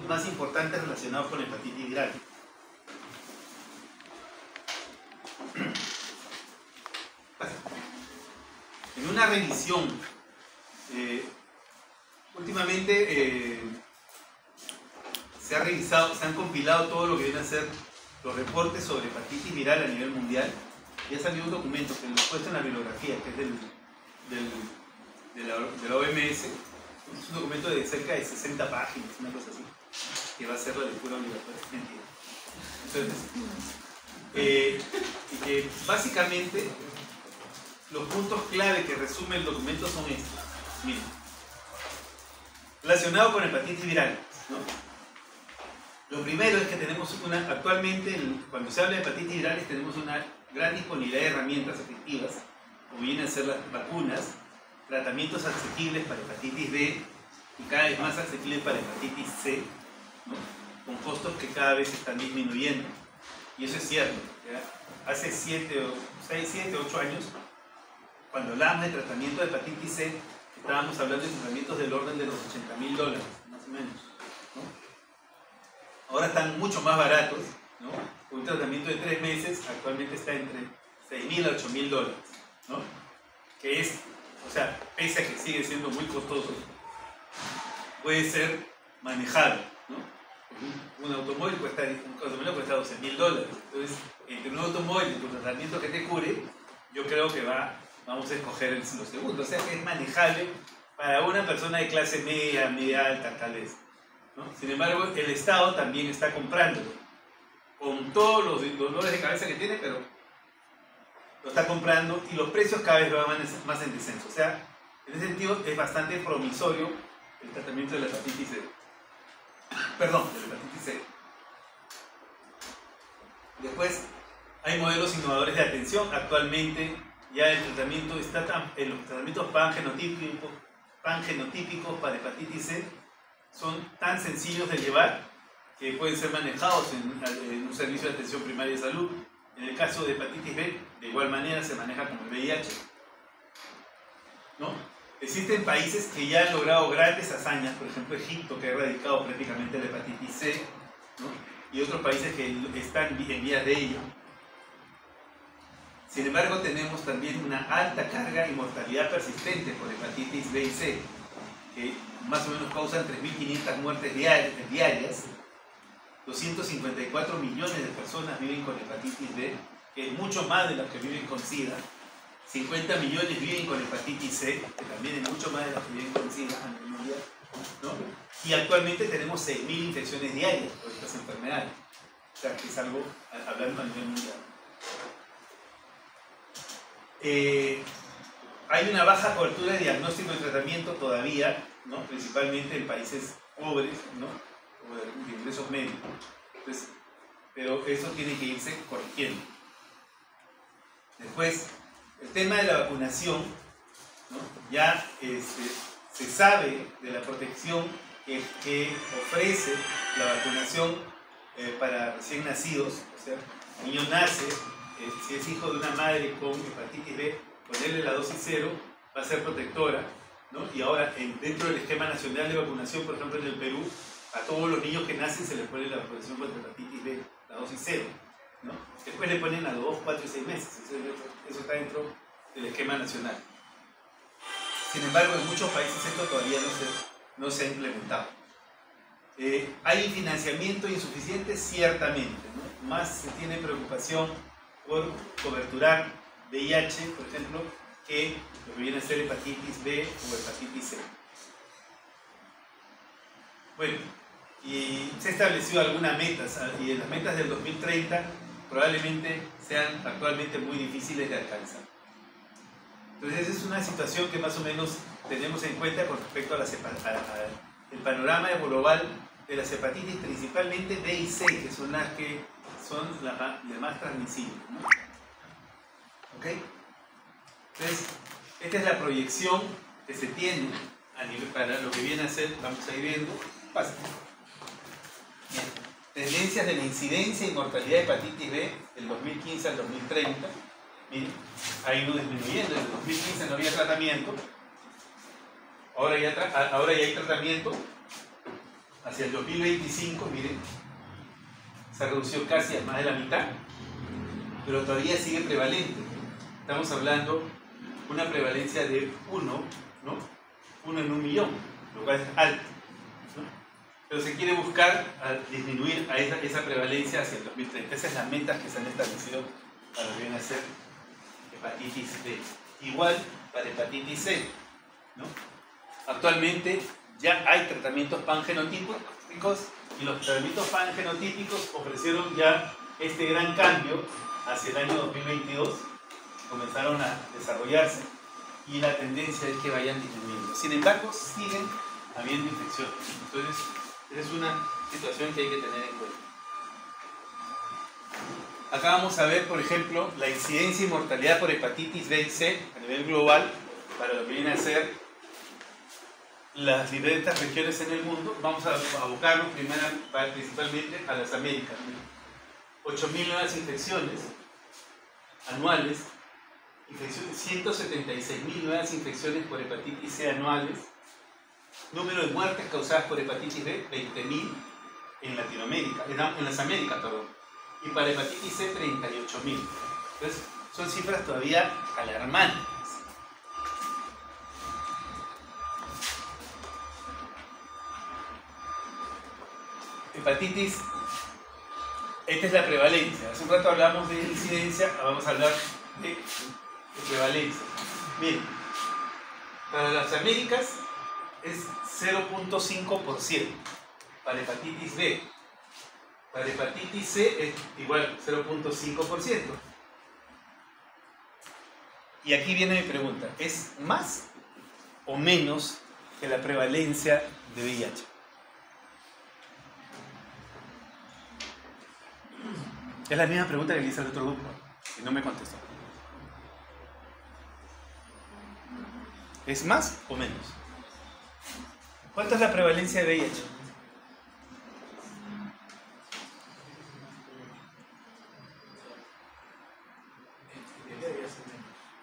más importantes relacionados con la hepatitis viral. En una revisión, últimamente se han compilado todo lo que viene a ser los reportes sobre hepatitis viral a nivel mundial, y ha salido un documento que lo he puesto en la bibliografía, que es de la OMS. Es un documento de cerca de 60 páginas, una cosa así, que va a ser la lectura obligatoria. Entonces, y que básicamente los puntos clave que resume el documento son estos. Miren, relacionado con hepatitis viral, ¿no? Lo primero es que tenemos actualmente, cuando se habla de hepatitis virales, tenemos una gran disponibilidad de herramientas efectivas, como vienen a ser las vacunas, tratamientos asequibles para hepatitis B y cada vez más asequibles para hepatitis C, ¿no? Con costos que cada vez están disminuyendo. Y eso es cierto, ¿ya? Hace 6, 7, 8 años, cuando hablábamos de tratamiento de hepatitis C, estábamos hablando de tratamientos del orden de los $80.000, más o menos, ¿no? Ahora están mucho más baratos, ¿no? Un tratamiento de 3 meses actualmente está entre $6.000 a $8.000, ¿no? Que es, o sea, pese a que sigue siendo muy costoso, puede ser manejable, ¿no? Un automóvil cuesta $12.000. Entonces, entre un automóvil y tu tratamiento que te cure, yo creo que vamos a escoger lo segundo. O sea que es manejable para una persona de clase media, media alta, tal vez, ¿no? Sin embargo, el Estado también está comprándolo, con todos los dolores de cabeza que tiene, pero lo está comprando y los precios cada vez van más en descenso. O sea, en ese sentido es bastante promisorio el tratamiento de la hepatitis C. Perdón, de la hepatitis C. Después, hay modelos innovadores de atención. Actualmente ya el tratamiento en los tratamientos pangenotípicos para hepatitis C son tan sencillos de llevar que pueden ser manejados en un servicio de atención primaria de salud. En el caso de hepatitis B, de igual manera se maneja como el VIH, ¿no? Existen países que ya han logrado grandes hazañas, por ejemplo Egipto, que ha erradicado prácticamente la hepatitis C, ¿no? Y otros países que están en vías de ello. Sin embargo, tenemos también una alta carga y mortalidad persistente por hepatitis B y C, que más o menos causan 3.500 muertes diarias. 254 millones de personas viven con hepatitis B, que es mucho más de las que viven con SIDA. 50 millones viven con hepatitis C, que también es mucho más de las que viven con SIDA a nivel mundial, ¿no? Y actualmente tenemos 6.000 infecciones diarias por estas enfermedades. O sea, que es algo hablando a nivel mundial. Hay una baja cobertura de diagnóstico y tratamiento todavía, ¿no? Principalmente en países pobres, ¿no? O de ingresos medios. Entonces, pero eso tiene que irse corrigiendo. Después, el tema de la vacunación, ¿no? Ya se sabe de la protección que ofrece la vacunación para recién nacidos. O sea, el niño nace, si es hijo de una madre con hepatitis B, ponerle la dosis 0 va a ser protectora, ¿no? Y ahora dentro del esquema nacional de vacunación, por ejemplo en el Perú, a todos los niños que nacen se les pone la vacunación contra hepatitis B, la dosis 0, ¿no? Después le ponen a los 2, 4 y 6 meses, eso está dentro del esquema nacional. Sin embargo, en muchos países esto todavía no se ha implementado. ¿Hay financiamiento insuficiente? Ciertamente, ¿no? Más se tiene preocupación por coberturar VIH, por ejemplo, que lo que viene a ser hepatitis B o hepatitis C. Bueno, y se ha establecido algunas metas, y las metas del 2030 probablemente sean actualmente muy difíciles de alcanzar. Entonces, esa es una situación que más o menos tenemos en cuenta con respecto a el panorama global de las hepatitis, principalmente B y C, que son las que son las más transmisibles, ¿no? ¿Ok? Entonces, esta es la proyección que se tiene para lo que viene a ser, vamos a ir viendo. Pasa. Bien. Tendencias de la incidencia y mortalidad de hepatitis B del 2015 al 2030. Miren, ha ido disminuyendo. En el 2015 no había tratamiento. Ahora ya hay tratamiento. hacia el 2025, miren, se ha reducido casi a más de la mitad, pero todavía sigue prevalente. Estamos hablando de una prevalencia de 1, ¿no? 1 en 1.000.000, lo cual es alto, ¿no? Pero se quiere buscar disminuir a esa prevalencia hacia el 2030. Esas son las metas que se han establecido para lo que viene a ser hepatitis B. Igual para hepatitis C, ¿no? Actualmente ya hay tratamientos pangenotípicos y los tratamientos pangenotípicos ofrecieron ya este gran cambio hacia el año 2022. Comenzaron a desarrollarse y la tendencia es que vayan disminuyendo. Sin embargo, siguen habiendo infecciones. Entonces, esa es una situación que hay que tener en cuenta. Acá vamos a ver, por ejemplo, la incidencia y mortalidad por hepatitis B y C a nivel global para lo que viene a ser las diferentes regiones en el mundo. Vamos a abocarnos principalmente a las Américas. 8.000 nuevas infecciones anuales, 176.000 nuevas infecciones por hepatitis C anuales, número de muertes causadas por hepatitis B, 20.000 en Latinoamérica, en las Américas, perdón, y para hepatitis C, 38.000. Entonces, son cifras todavía alarmantes. Hepatitis, esta es la prevalencia. Hace un rato hablamos de incidencia, vamos a hablar de prevalencia. Miren, para las Américas es 0.5% para hepatitis B. Para hepatitis C es igual 0.5%. Y aquí viene mi pregunta, ¿es más o menos que la prevalencia de VIH? Es la misma pregunta que le hice al otro grupo y no me contestó. ¿Es más o menos? ¿Cuánto es la prevalencia de VIH?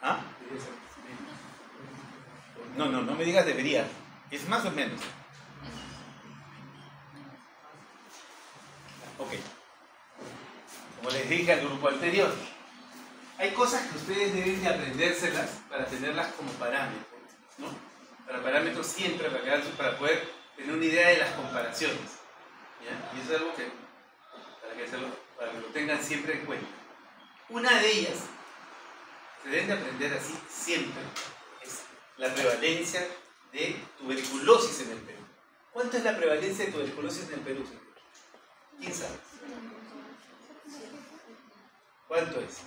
¿Ah? No me digas debería. ¿Es más o menos? Ok. Como les dije al grupo anterior, hay cosas que ustedes deben de aprendérselas para tenerlas como parámetros, ¿no? Para parámetros siempre, para poder tener una idea de las comparaciones, ¿ya? Y eso es algo que, para que lo tengan siempre en cuenta. Una de ellas, se deben de aprender así siempre, es la prevalencia de tuberculosis en el Perú. ¿Cuánto es la prevalencia de tuberculosis en el Perú? ¿Quién sabe? ¿Cuánto es?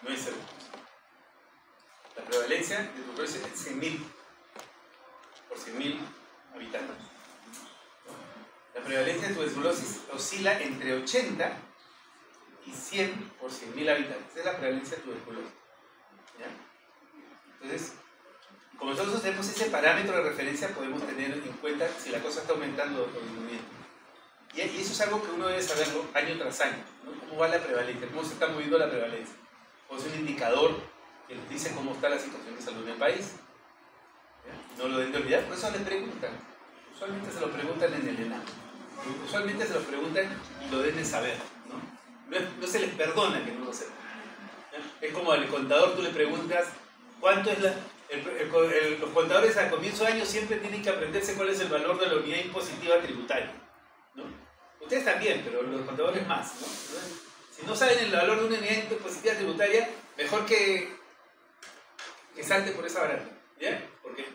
No es 0. La prevalencia de tuberculosis es 100.000 por 100.000 habitantes. La prevalencia de tuberculosis oscila entre 80 y 100 por 100.000 habitantes. Esa es la prevalencia de tuberculosis. ¿Ya? Entonces, como nosotros tenemos ese parámetro de referencia, podemos tener en cuenta si la cosa está aumentando o disminuyendo. Y eso es algo que uno debe saberlo año tras año, ¿no? ¿Cómo va la prevalencia? ¿Cómo se está moviendo la prevalencia? O es un indicador que nos dice cómo está la situación de salud en el país. ¿Ya? No lo deben de olvidar, por eso les preguntan. Usualmente se lo preguntan en el ENAM. Usualmente se lo preguntan y lo deben de saber, ¿no? No se les perdona que no lo sepan. ¿Ya? Es como al contador, tú le preguntas cuánto es los contadores al comienzo de año siempre tienen que aprenderse cuál es el valor de la unidad impositiva tributaria, ¿no? Ustedes también, pero los contadores más, ¿no? Si no saben el valor de una unidad impositiva tributaria, mejor que salte por esa baranda, ¿ya? Porque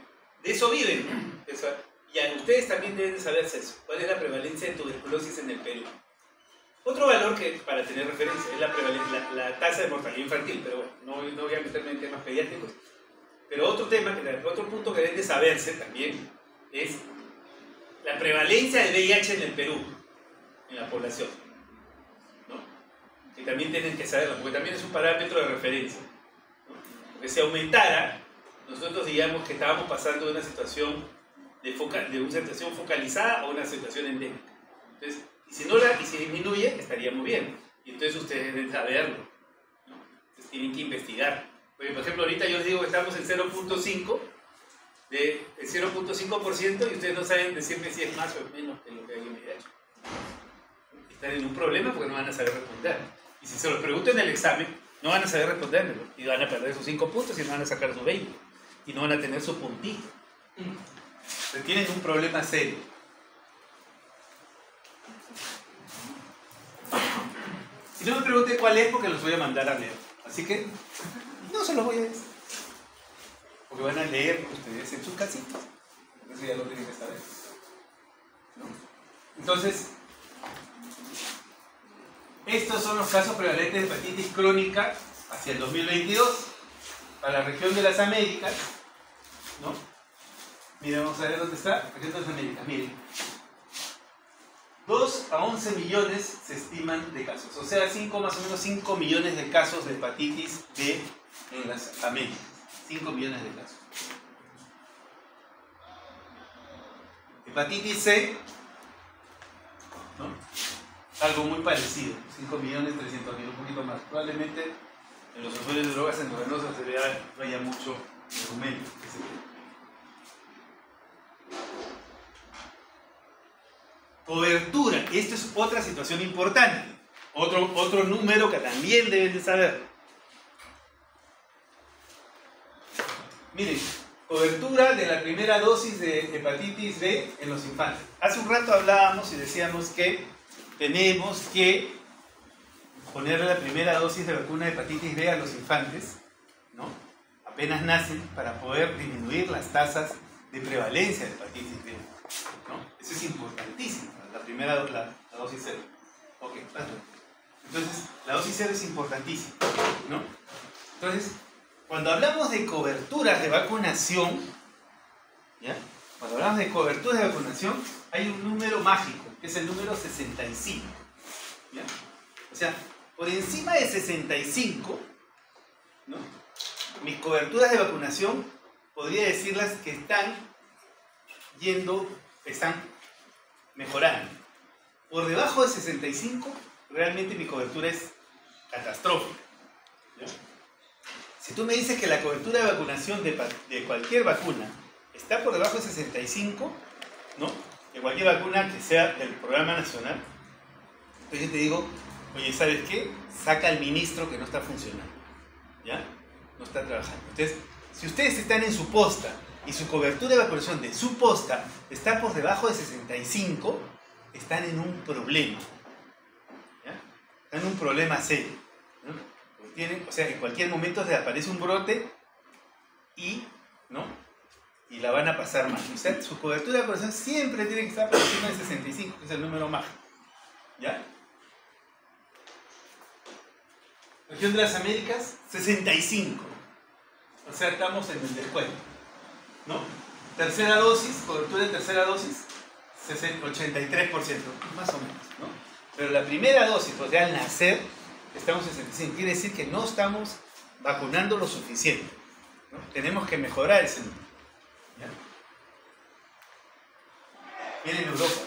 de eso viven, ¿no? Y ustedes también deben de saberse eso. ¿Cuál es la prevalencia de tuberculosis en el Perú? Otro valor que, para tener referencia, es la tasa de mortalidad infantil, pero bueno, no voy a meterme en temas pediátricos. Pero otro punto que deben de saberse también es la prevalencia de VIH en el Perú, en la población, ¿no? Que también tienen que saberlo, porque también es un parámetro de referencia, ¿no? Porque si aumentara, nosotros diríamos que estábamos pasando de una situación una situación focalizada a una situación endémica. Entonces, y si disminuye, estaríamos bien. Y entonces ustedes deben saberlo, ¿no? Entonces tienen que investigar. Porque, por ejemplo, ahorita yo les digo que estamos en 0.5 de 0.5% y ustedes no saben decirme si es más o menos que lo que alguien me ha hecho. Están en un problema porque no van a saber responder. Y si se los pregunto en el examen, no van a saber respondérmelo. Y van a perder sus 5 puntos y no van a sacar sus 20. Y no van a tener su puntito. Entonces, tienen un problema serio. Y no me pregunten cuál es porque los voy a mandar a leer. Así que no se los voy a decir. Porque van a leer ustedes en sus casitas. Eso ya lo tienen que saber. ¿No? Entonces, estos son los casos prevalentes de hepatitis crónica hacia el 2022 para la región de las Américas. ¿No? Miren, vamos a ver dónde está. Región de las Américas. Miren. 2 a 11 millones se estiman de casos. O sea, más o menos 5 millones de casos de hepatitis B en las Américas. 5 millones de casos. Hepatitis C, ¿no? Algo muy parecido, 5.300.000, un poquito más. Probablemente en los usuarios de drogas endovenosas no haya mucho argumento. Cobertura, esta es otra situación importante. Otro número que también deben de saber. Miren, cobertura de la primera dosis de hepatitis B en los infantes. Hace un rato hablábamos y decíamos que tenemos que poner la primera dosis de vacuna de hepatitis B a los infantes, ¿no? Apenas nacen, para poder disminuir las tasas de prevalencia de hepatitis B, ¿no? Eso es importantísimo, la primera la dosis 0. Ok, entonces la dosis 0 es importantísima, ¿no? Entonces, cuando hablamos de coberturas de vacunación, ¿ya? Cuando hablamos de coberturas de vacunación, hay un número mágico, que es el número 65. ¿Ya? O sea, por encima de 65, ¿no? Mis coberturas de vacunación, podría decirlas que están mejorando. Por debajo de 65, realmente mi cobertura es catastrófica. ¿Ya? Si tú me dices que la cobertura de vacunación de cualquier vacuna está por debajo de 65, ¿no? De cualquier vacuna que sea del programa nacional, entonces yo te digo, oye, ¿sabes qué? Saca al ministro que no está funcionando, ¿ya? No está trabajando. Entonces, si ustedes están en su posta y su cobertura de vacunación de su posta está por debajo de 65, están en un problema, ¿ya? Están en un problema serio, ¿no? O sea, en cualquier momento les aparece un brote y, ¿no? Y la van a pasar mal. O sea, su cobertura de vacunación siempre tiene que estar por encima de 65, que es el número mágico. ¿Ya? Región de las Américas, 65. O sea, estamos en el descuento, ¿no? Tercera dosis, cobertura de tercera dosis, 83%, más o menos, ¿no? Pero la primera dosis, pues ya al nacer, estamos en 65. Quiere decir que no estamos vacunando lo suficiente, ¿no? Tenemos que mejorar ese número. ¿Ya? Miren Europa.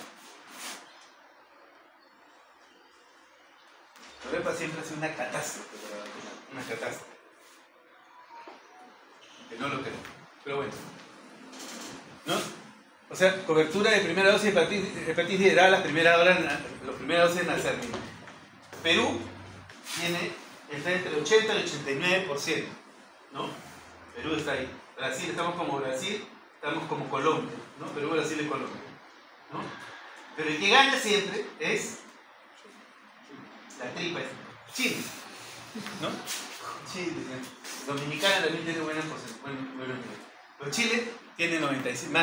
Europa siempre ha sido una catástrofe para vacunar, una catástrofe. Que no lo creo, pero bueno, ¿no? O sea, cobertura de primera dosis de hepatitis era las primeras dosis de nacer. Perú está entre 80 y 89%, ¿no? Perú está ahí. Brasil, estamos como Brasil, estamos como Colombia, ¿no? Perú, Brasil y Colombia, ¿no? Pero el que gana siempre es la tripa, es Chile, ¿no? Chile, Dominicana también tiene buenos niveles. Pero Chile tiene más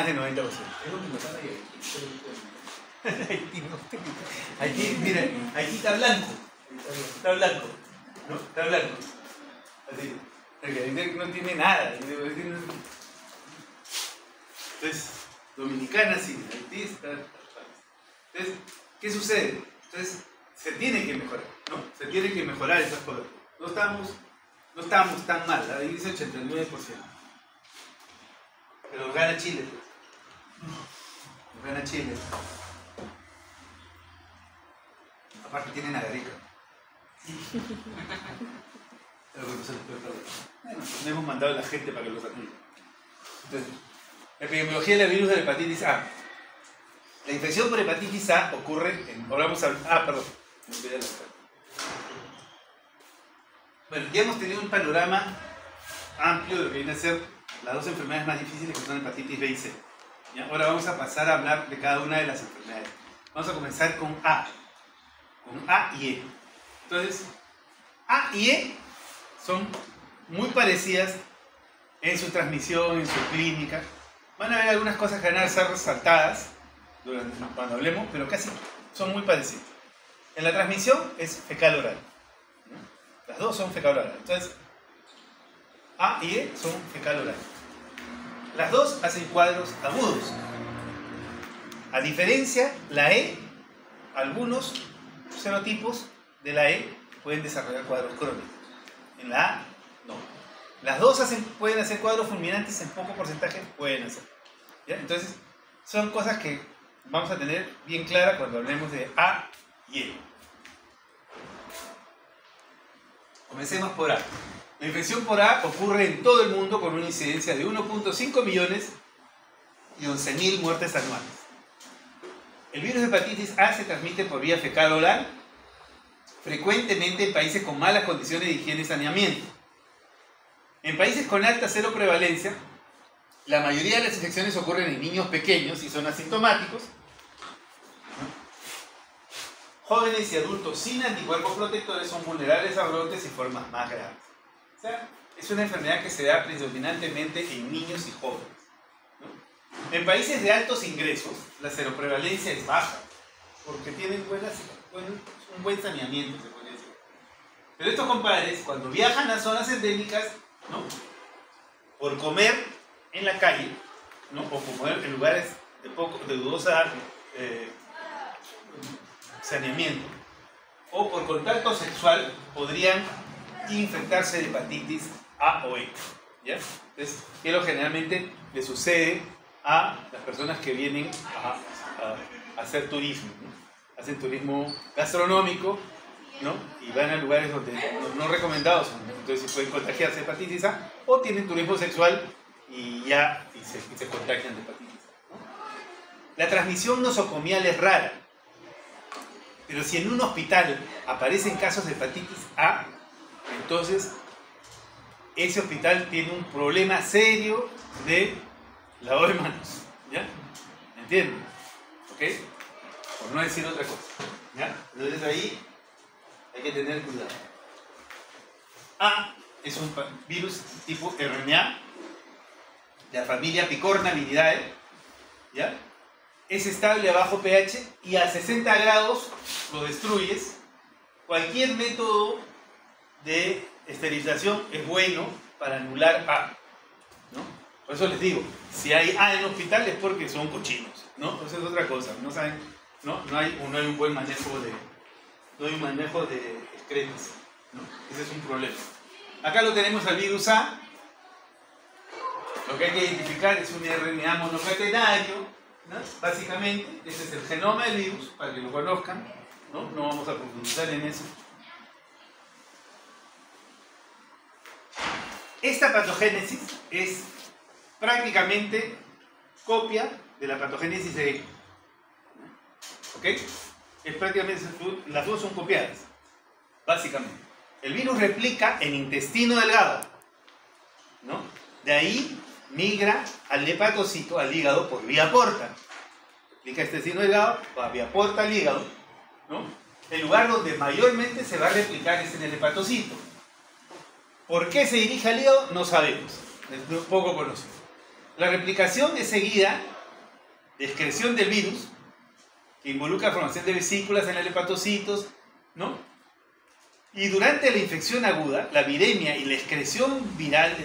de 90%. Es lo que nos pasa Haití, mira, Haití está blanco. Está blanco, ¿no? Está blanco. Así. Porque no tiene nada. Entonces, Dominicana sí, Haití está. Entonces, ¿qué sucede? Entonces, se tiene que mejorar, ¿no? Se tiene que mejorar esas cosas. No estamos tan mal, ahí dice 89%. Pero gana Chile, pues. Gana Chile. Aparte tienen a Gareca. Bueno, no hemos mandado a la gente para que los active. Entonces, Epidemiología del virus de la hepatitis A. La infección por hepatitis A ocurre en... Ahora vamos a... perdón. Bueno, ya hemos tenido un panorama amplio de lo que viene a ser las dos enfermedades más difíciles, que son hepatitis B y C. ¿Ya? Ahora vamos a pasar a hablar de cada una de las enfermedades. Vamos a comenzar con A. Con A y E. Entonces, A y E son muy parecidas en su transmisión, en su clínica. Van a haber algunas cosas que van a ser resaltadas cuando hablemos, pero casi son muy parecidas. En la transmisión es fecal-oral. Las dos son fecal-oral. Entonces, A y E son fecal-oral. Las dos hacen cuadros agudos. A diferencia, la E, algunos serotipos de la E pueden desarrollar cuadros crónicos. En la A, no. Las dos pueden hacer cuadros fulminantes, en poco porcentaje pueden hacer. ¿Ya? Entonces, son cosas que vamos a tener bien claras cuando hablemos de A y E. Comencemos por A. La infección por A ocurre en todo el mundo con una incidencia de 1.5 millones y 11.000 muertes anuales. El virus de hepatitis A se transmite por vía fecal-oral, frecuentemente en países con malas condiciones de higiene y saneamiento. En países con alta seroprevalencia, la mayoría de las infecciones ocurren en niños pequeños y son asintomáticos, jóvenes y adultos sin anticuerpos protectores son vulnerables a brotes y formas más graves. O sea, es una enfermedad que se da predominantemente en niños y jóvenes, ¿no? En países de altos ingresos, la seroprevalencia es baja, porque tienen un buen saneamiento, se puede decir. Pero estos compadres, cuando viajan a zonas endémicas, ¿no?, por comer en la calle, ¿no?, o comer en lugares de dudosa saneamiento, o por contacto sexual, podrían infectarse de hepatitis A o E. ¿Ya? Entonces, ¿qué es lo que generalmente le sucede a las personas que vienen a hacer turismo, ¿no? Hacen turismo gastronómico, ¿no?, y van a lugares donde no recomendados son, ¿no? Entonces pueden contagiarse de hepatitis A, o tienen turismo sexual y se contagian de hepatitis A, ¿no? La transmisión nosocomial es rara, pero si en un hospital aparecen casos de hepatitis A, entonces ese hospital tiene un problema serio de lavado de manos, ¿ya? ¿Entienden? ¿Ok? Por no decir otra cosa, ¿ya? Entonces ahí hay que tener cuidado. A es un virus tipo RNA de la familia Picornaviridae, ¿ya? Es estable a bajo pH y a 60 grados lo destruyes. Cualquier método de esterilización es bueno para anular A, ¿no? Por eso les digo, si hay A en el hospital es porque son cochinos, ¿no? Eso es otra cosa, no saben, no hay un buen manejo de excretas, ¿no? Ese es un problema. Acá lo tenemos al virus A. Lo que hay que identificar es un RNA monocatenario, ¿no? Básicamente, ese es el genoma del virus, para que lo conozcan, ¿no? No vamos a profundizar en eso. Esta patogénesis es prácticamente copia de la patogénesis de E. ¿Ok? Es prácticamente, las dos son copiadas, básicamente. El virus replica en intestino delgado, ¿no? De ahí migra al hepatocito, al hígado, por vía porta. Replica intestino delgado, por vía porta al hígado, ¿no? El lugar donde mayormente se va a replicar es en el hepatocito. ¿Por qué se dirige al hígado? No sabemos, es poco conocido. La replicación es seguida de excreción del virus, que involucra formación de vesículas en el hepatocitos, ¿no? Y durante la infección aguda, la viremia y la excreción viral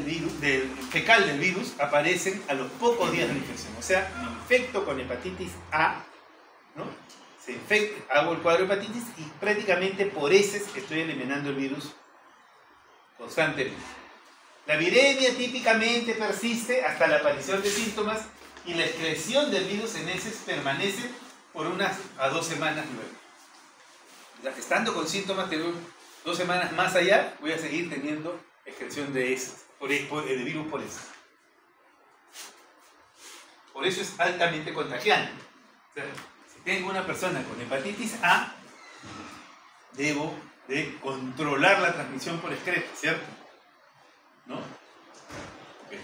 fecal del virus aparecen a los pocos días de la infección. O sea, me infecto con hepatitis A, ¿no? Hago el cuadro de hepatitis y prácticamente por heces estoy eliminando el virus constantemente. La viremia típicamente persiste hasta la aparición de síntomas y la excreción del virus en heces permanece por 1 a 2 semanas luego. Estando con síntomas de 2 semanas más allá, voy a seguir teniendo excreción de heces, de virus por heces. Por eso es altamente contagiante. O sea, si tengo una persona con hepatitis A, debo de controlar la transmisión por excreta, ¿cierto? ¿No? Okay.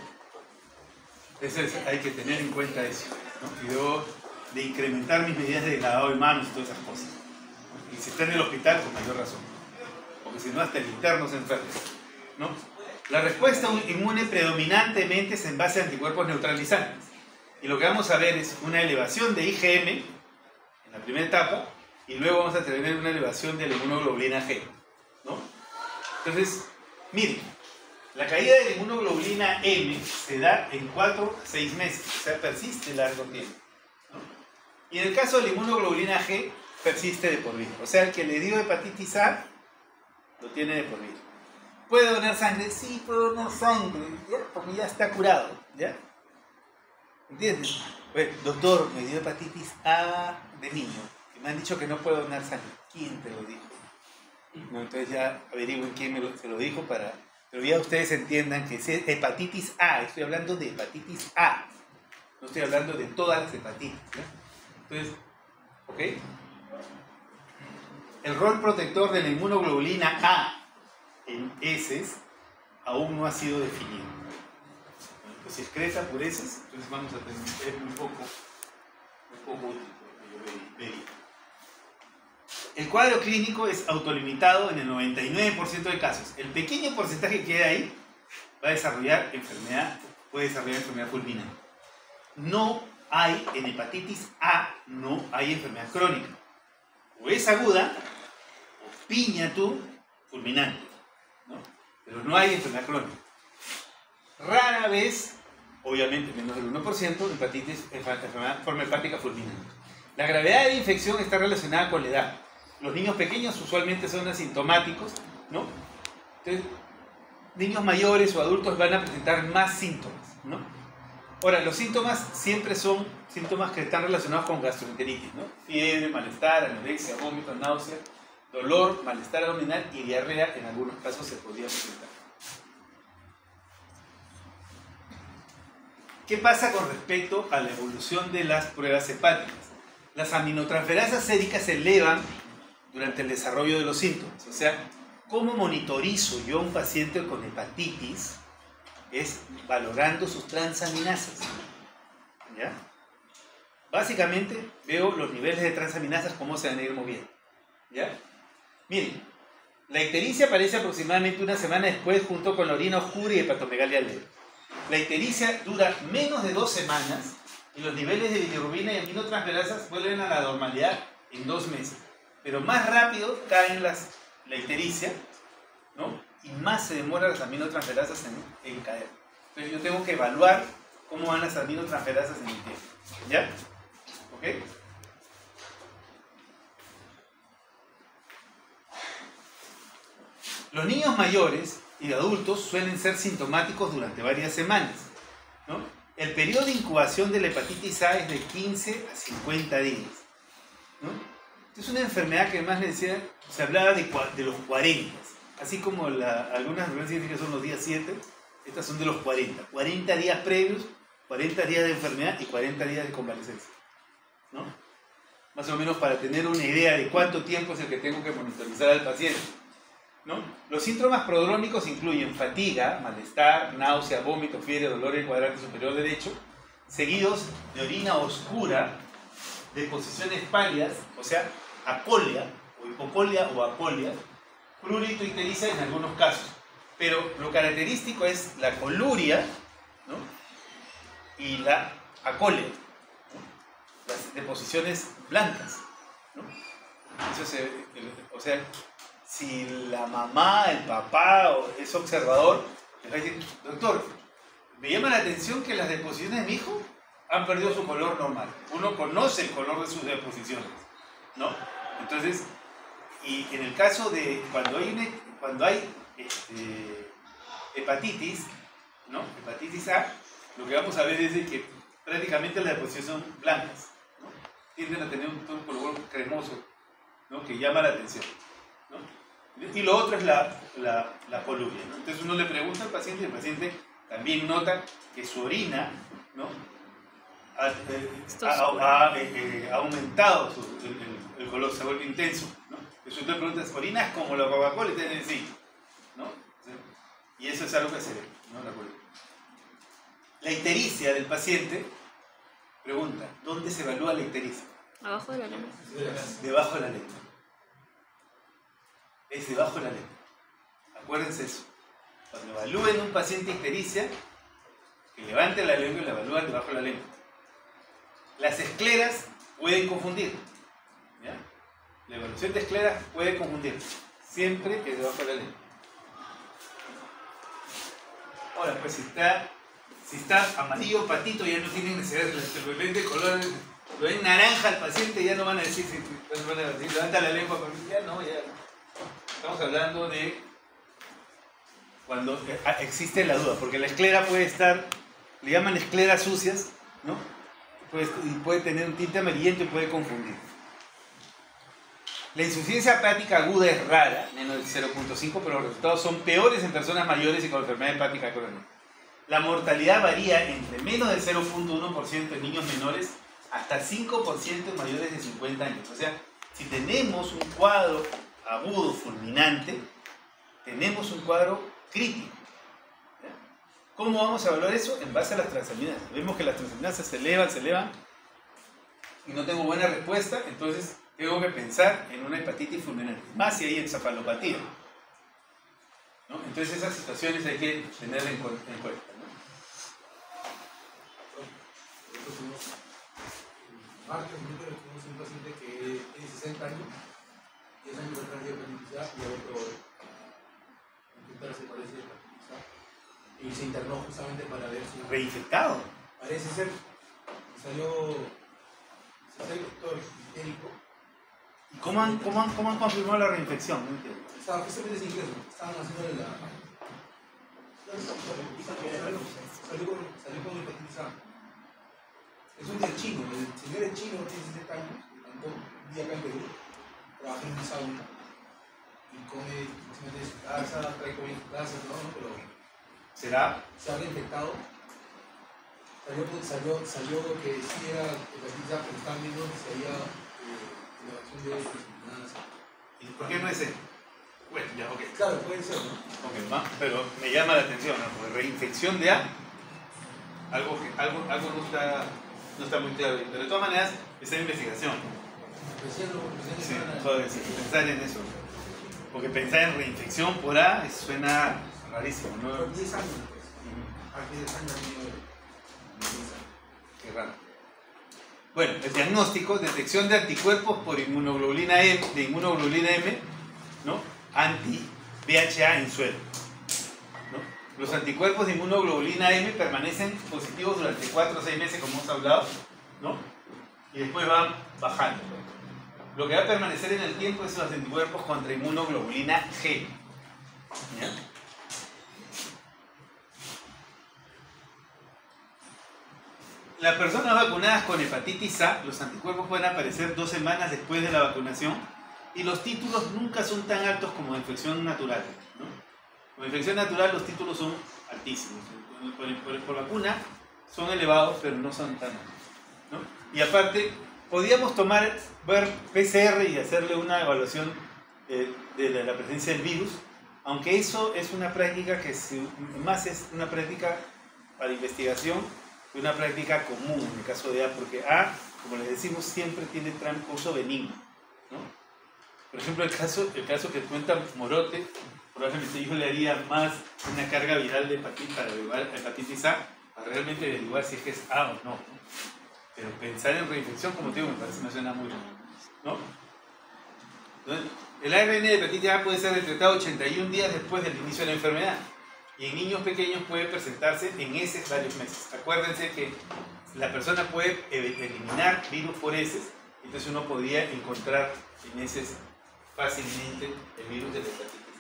Hay que tener en cuenta eso, ¿no? Y debo de incrementar mis medidas de lavado de manos y todas esas cosas. Y si está en el hospital, con mayor razón. Porque si no, hasta el interno se enferma, ¿no? La respuesta inmune predominantemente es en base a anticuerpos neutralizantes. Y lo que vamos a ver es una elevación de IgM en la primera etapa, y luego vamos a tener una elevación de la inmunoglobulina G, ¿no? Entonces, miren, la caída de la inmunoglobulina M se da en 4 a 6 meses, o sea, persiste largo tiempo, ¿no? Y en el caso de la inmunoglobulina G, persiste de por vida. O sea, el que le dio hepatitis A, lo tiene de por vida. ¿Puede donar sangre? Sí, puede donar sangre, ¿ya? Porque ya está curado, ¿ya? ¿Entiendes? Bueno, doctor, me dio hepatitis A de niño y me han dicho que no puedo donar sangre. ¿Quién te lo dijo? No, entonces ya averigüen quién se lo dijo para... Pero ya ustedes entiendan que es hepatitis A, estoy hablando de hepatitis A, no estoy hablando de todas las hepatitis, ¿no? Entonces, ¿ok? El rol protector de la inmunoglobulina A en heces aún no ha sido definido. Pues si excreta por heces, entonces vamos a tener un poco útil, porque yo vería. El cuadro clínico es autolimitado en el 99% de casos. El pequeño porcentaje que queda ahí va a desarrollar puede desarrollar enfermedad fulminante. No hay, en hepatitis A, no hay enfermedad crónica. O es aguda, o piña tú, fulminante, ¿no? Pero no hay enfermedad crónica. Rara vez, obviamente menos del 1%, enfermedad forma hepática fulminante. La gravedad de la infección está relacionada con la edad. Los niños pequeños usualmente son asintomáticos, ¿no? Entonces, niños mayores o adultos van a presentar más síntomas, ¿no? Ahora, los síntomas siempre son síntomas que están relacionados con gastroenteritis, ¿no? Fiebre, malestar, anorexia, vómitos, náusea, dolor, malestar abdominal y diarrea en algunos casos se podría presentar. ¿Qué pasa con respecto a la evolución de las pruebas hepáticas? Las aminotransferasas séricas se elevan durante el desarrollo de los síntomas. O sea, ¿cómo monitorizo yo a un paciente con hepatitis? Es valorando sus transaminasas, ¿ya? Básicamente veo los niveles de transaminasas, cómo se van a ir moviendo, ¿ya? Miren, la ictericia aparece aproximadamente una semana después junto con la orina oscura y hepatomegalia leve. La ictericia dura menos de 2 semanas y los niveles de bilirrubina y aminotransferasas vuelven a la normalidad en 2 meses. Pero más rápido caen la ictericia, ¿no? Y más se demoran las aminotransferasas en caer. Entonces yo tengo que evaluar cómo van las aminotransferasas en el tiempo, ¿ya? ¿Ok? Los niños mayores y adultos suelen ser sintomáticos durante varias semanas, ¿no? El periodo de incubación de la hepatitis A es de 15 a 50 días, ¿no? Es una enfermedad que además se hablaba de los 40, así como algunas enfermedades científicas son los días 7, estas son de los 40. 40 días previos, 40 días de enfermedad y 40 días de convalecencia, ¿no? Más o menos para tener una idea de cuánto tiempo es el que tengo que monitorizar al paciente, ¿no? Los síntomas prodrómicos incluyen fatiga, malestar, náusea, vómito, fiebre, dolor en el cuadrante superior derecho, seguidos de orina oscura, deposiciones pálidas, o sea, acolia, o hipocolia o apolia, prurito ictericia en algunos casos. Pero lo característico es la coluria, ¿no? Y la acolia, ¿no? Las deposiciones blancas, ¿no? Eso o sea, si la mamá, el papá es observador, les va a decir, doctor, me llama la atención que las deposiciones de mi hijo han perdido su color normal. Uno conoce el color de sus deposiciones, ¿no? Entonces, y en el caso de cuando hay hepatitis, ¿no? Hepatitis A, lo que vamos a ver es de que prácticamente las deposiciones son blancas, ¿no? Tienden a tener un color cremoso, ¿no? Que llama la atención, ¿no? Y lo otro es la coluria, ¿no? Entonces uno le pregunta al paciente y el paciente también nota que su orina, ¿no? ha aumentado el color, se vuelve intenso, ¿no? Entonces tú te preguntas, ¿orinas como la Coca-Cola? Y te dicen sí, ¿no? Y eso es algo que se ve, ¿no? La ictericia del paciente, pregunta, ¿dónde se evalúa la ictericia? Abajo de la lengua. Debajo de la lengua. Es debajo de la lengua. Acuérdense eso. Cuando evalúen un paciente ictericia, que levanten la lengua y la evalúan debajo de la lengua. Las escleras pueden confundir, ¿ya? La evaluación de escleras puede confundir. Siempre es debajo de la lengua. Ahora, pues si está amarillo patito, ya no tienen necesidad de color. Lo ven naranja al paciente, ya no van a decir, levanta la lengua, ya no, ya. Estamos hablando de cuando existe la duda, porque la esclera puede estar, le llaman escleras sucias, ¿no? Puede tener un tinte amarillento y puede confundir. La insuficiencia hepática aguda es rara, menos del 0.5, pero los resultados son peores en personas mayores y con enfermedad hepática crónica. La mortalidad varía entre menos del 0.1% en niños menores hasta 5% en mayores de 50 años. O sea, si tenemos un cuadro agudo fulminante, tenemos un cuadro crítico. ¿Cómo vamos a evaluar eso? En base a las transaminasas. Vemos que las transaminasas se elevan y no tengo buena respuesta, entonces tengo que pensar en una hepatitis fulminante, más si hay encefalopatía, ¿no? Entonces esas situaciones hay que tener en cuenta, ¿no? Martes, tenemos un paciente que tiene 60 años, 10 años atrás de hepatitis A y otro infectarse parece hepatitis A. Y se internó justamente para ver si... ¿Reinfectado? Parece ser. Salió doctor histérico. ¿Y cómo han confirmado la reinfección? No entiendo. Estaba justamente sin ingreso. Estaban haciéndole la... Salió con hepatitis A. Es un del chino. El señor es chino, tiene 60 años. Tanto día acá en Perú. Trabaja en un sauna. Y come, de su casa, trae comida en su casa, ¿no? Pero... ¿Será? Se ha reinfectado. Salió que sí era hepatitis A, pero estaban viendo si había elevación de determinadas. ¿Y por qué no es él? Bueno, ya, ok. Claro, puede ser, ¿no? Ok, pero me llama la atención, ¿no? Porque reinfección de A, algo no está muy claro. Pero de todas maneras, está en investigación. Sí, pensar en eso. Porque pensar en reinfección por A suena rarísimo, ¿no? Por 10 años, pues. Aquí 10 años Qué raro. Bueno, el diagnóstico, detección de anticuerpos por inmunoglobulina M, ¿no? Anti-VHA en suelo, ¿no? Los anticuerpos de inmunoglobulina M permanecen positivos durante 4 o 6 meses, como hemos hablado, ¿no? Y después van bajando. Lo que va a permanecer en el tiempo es los anticuerpos contra inmunoglobulina G. ¿Ya? Las personas vacunadas con hepatitis A, los anticuerpos pueden aparecer 2 semanas después de la vacunación y los títulos nunca son tan altos como de infección natural, ¿no? Con infección natural los títulos son altísimos. Por vacuna son elevados, pero no son tan altos, ¿no? Y aparte, podíamos ver PCR y hacerle una evaluación de la presencia del virus, aunque eso es una práctica que más es una práctica para investigación, una práctica común en el caso de A, porque A, como les decimos, siempre tiene curso benigno, ¿no? Por ejemplo, el caso que cuenta Morote, probablemente yo le haría más una carga viral de hepatitis para averiguar hepatitis A, para realmente averiguar si es que es A o no, ¿no? Pero pensar en reinfección, como te digo, me parece me suena muy bien, ¿no? Entonces, el ARN de hepatitis A puede ser detectado 81 días después del inicio de la enfermedad. Y en niños pequeños puede presentarse en heces varios meses. Acuérdense que la persona puede eliminar virus por heces, entonces uno podría encontrar en heces fácilmente el virus de la hepatitis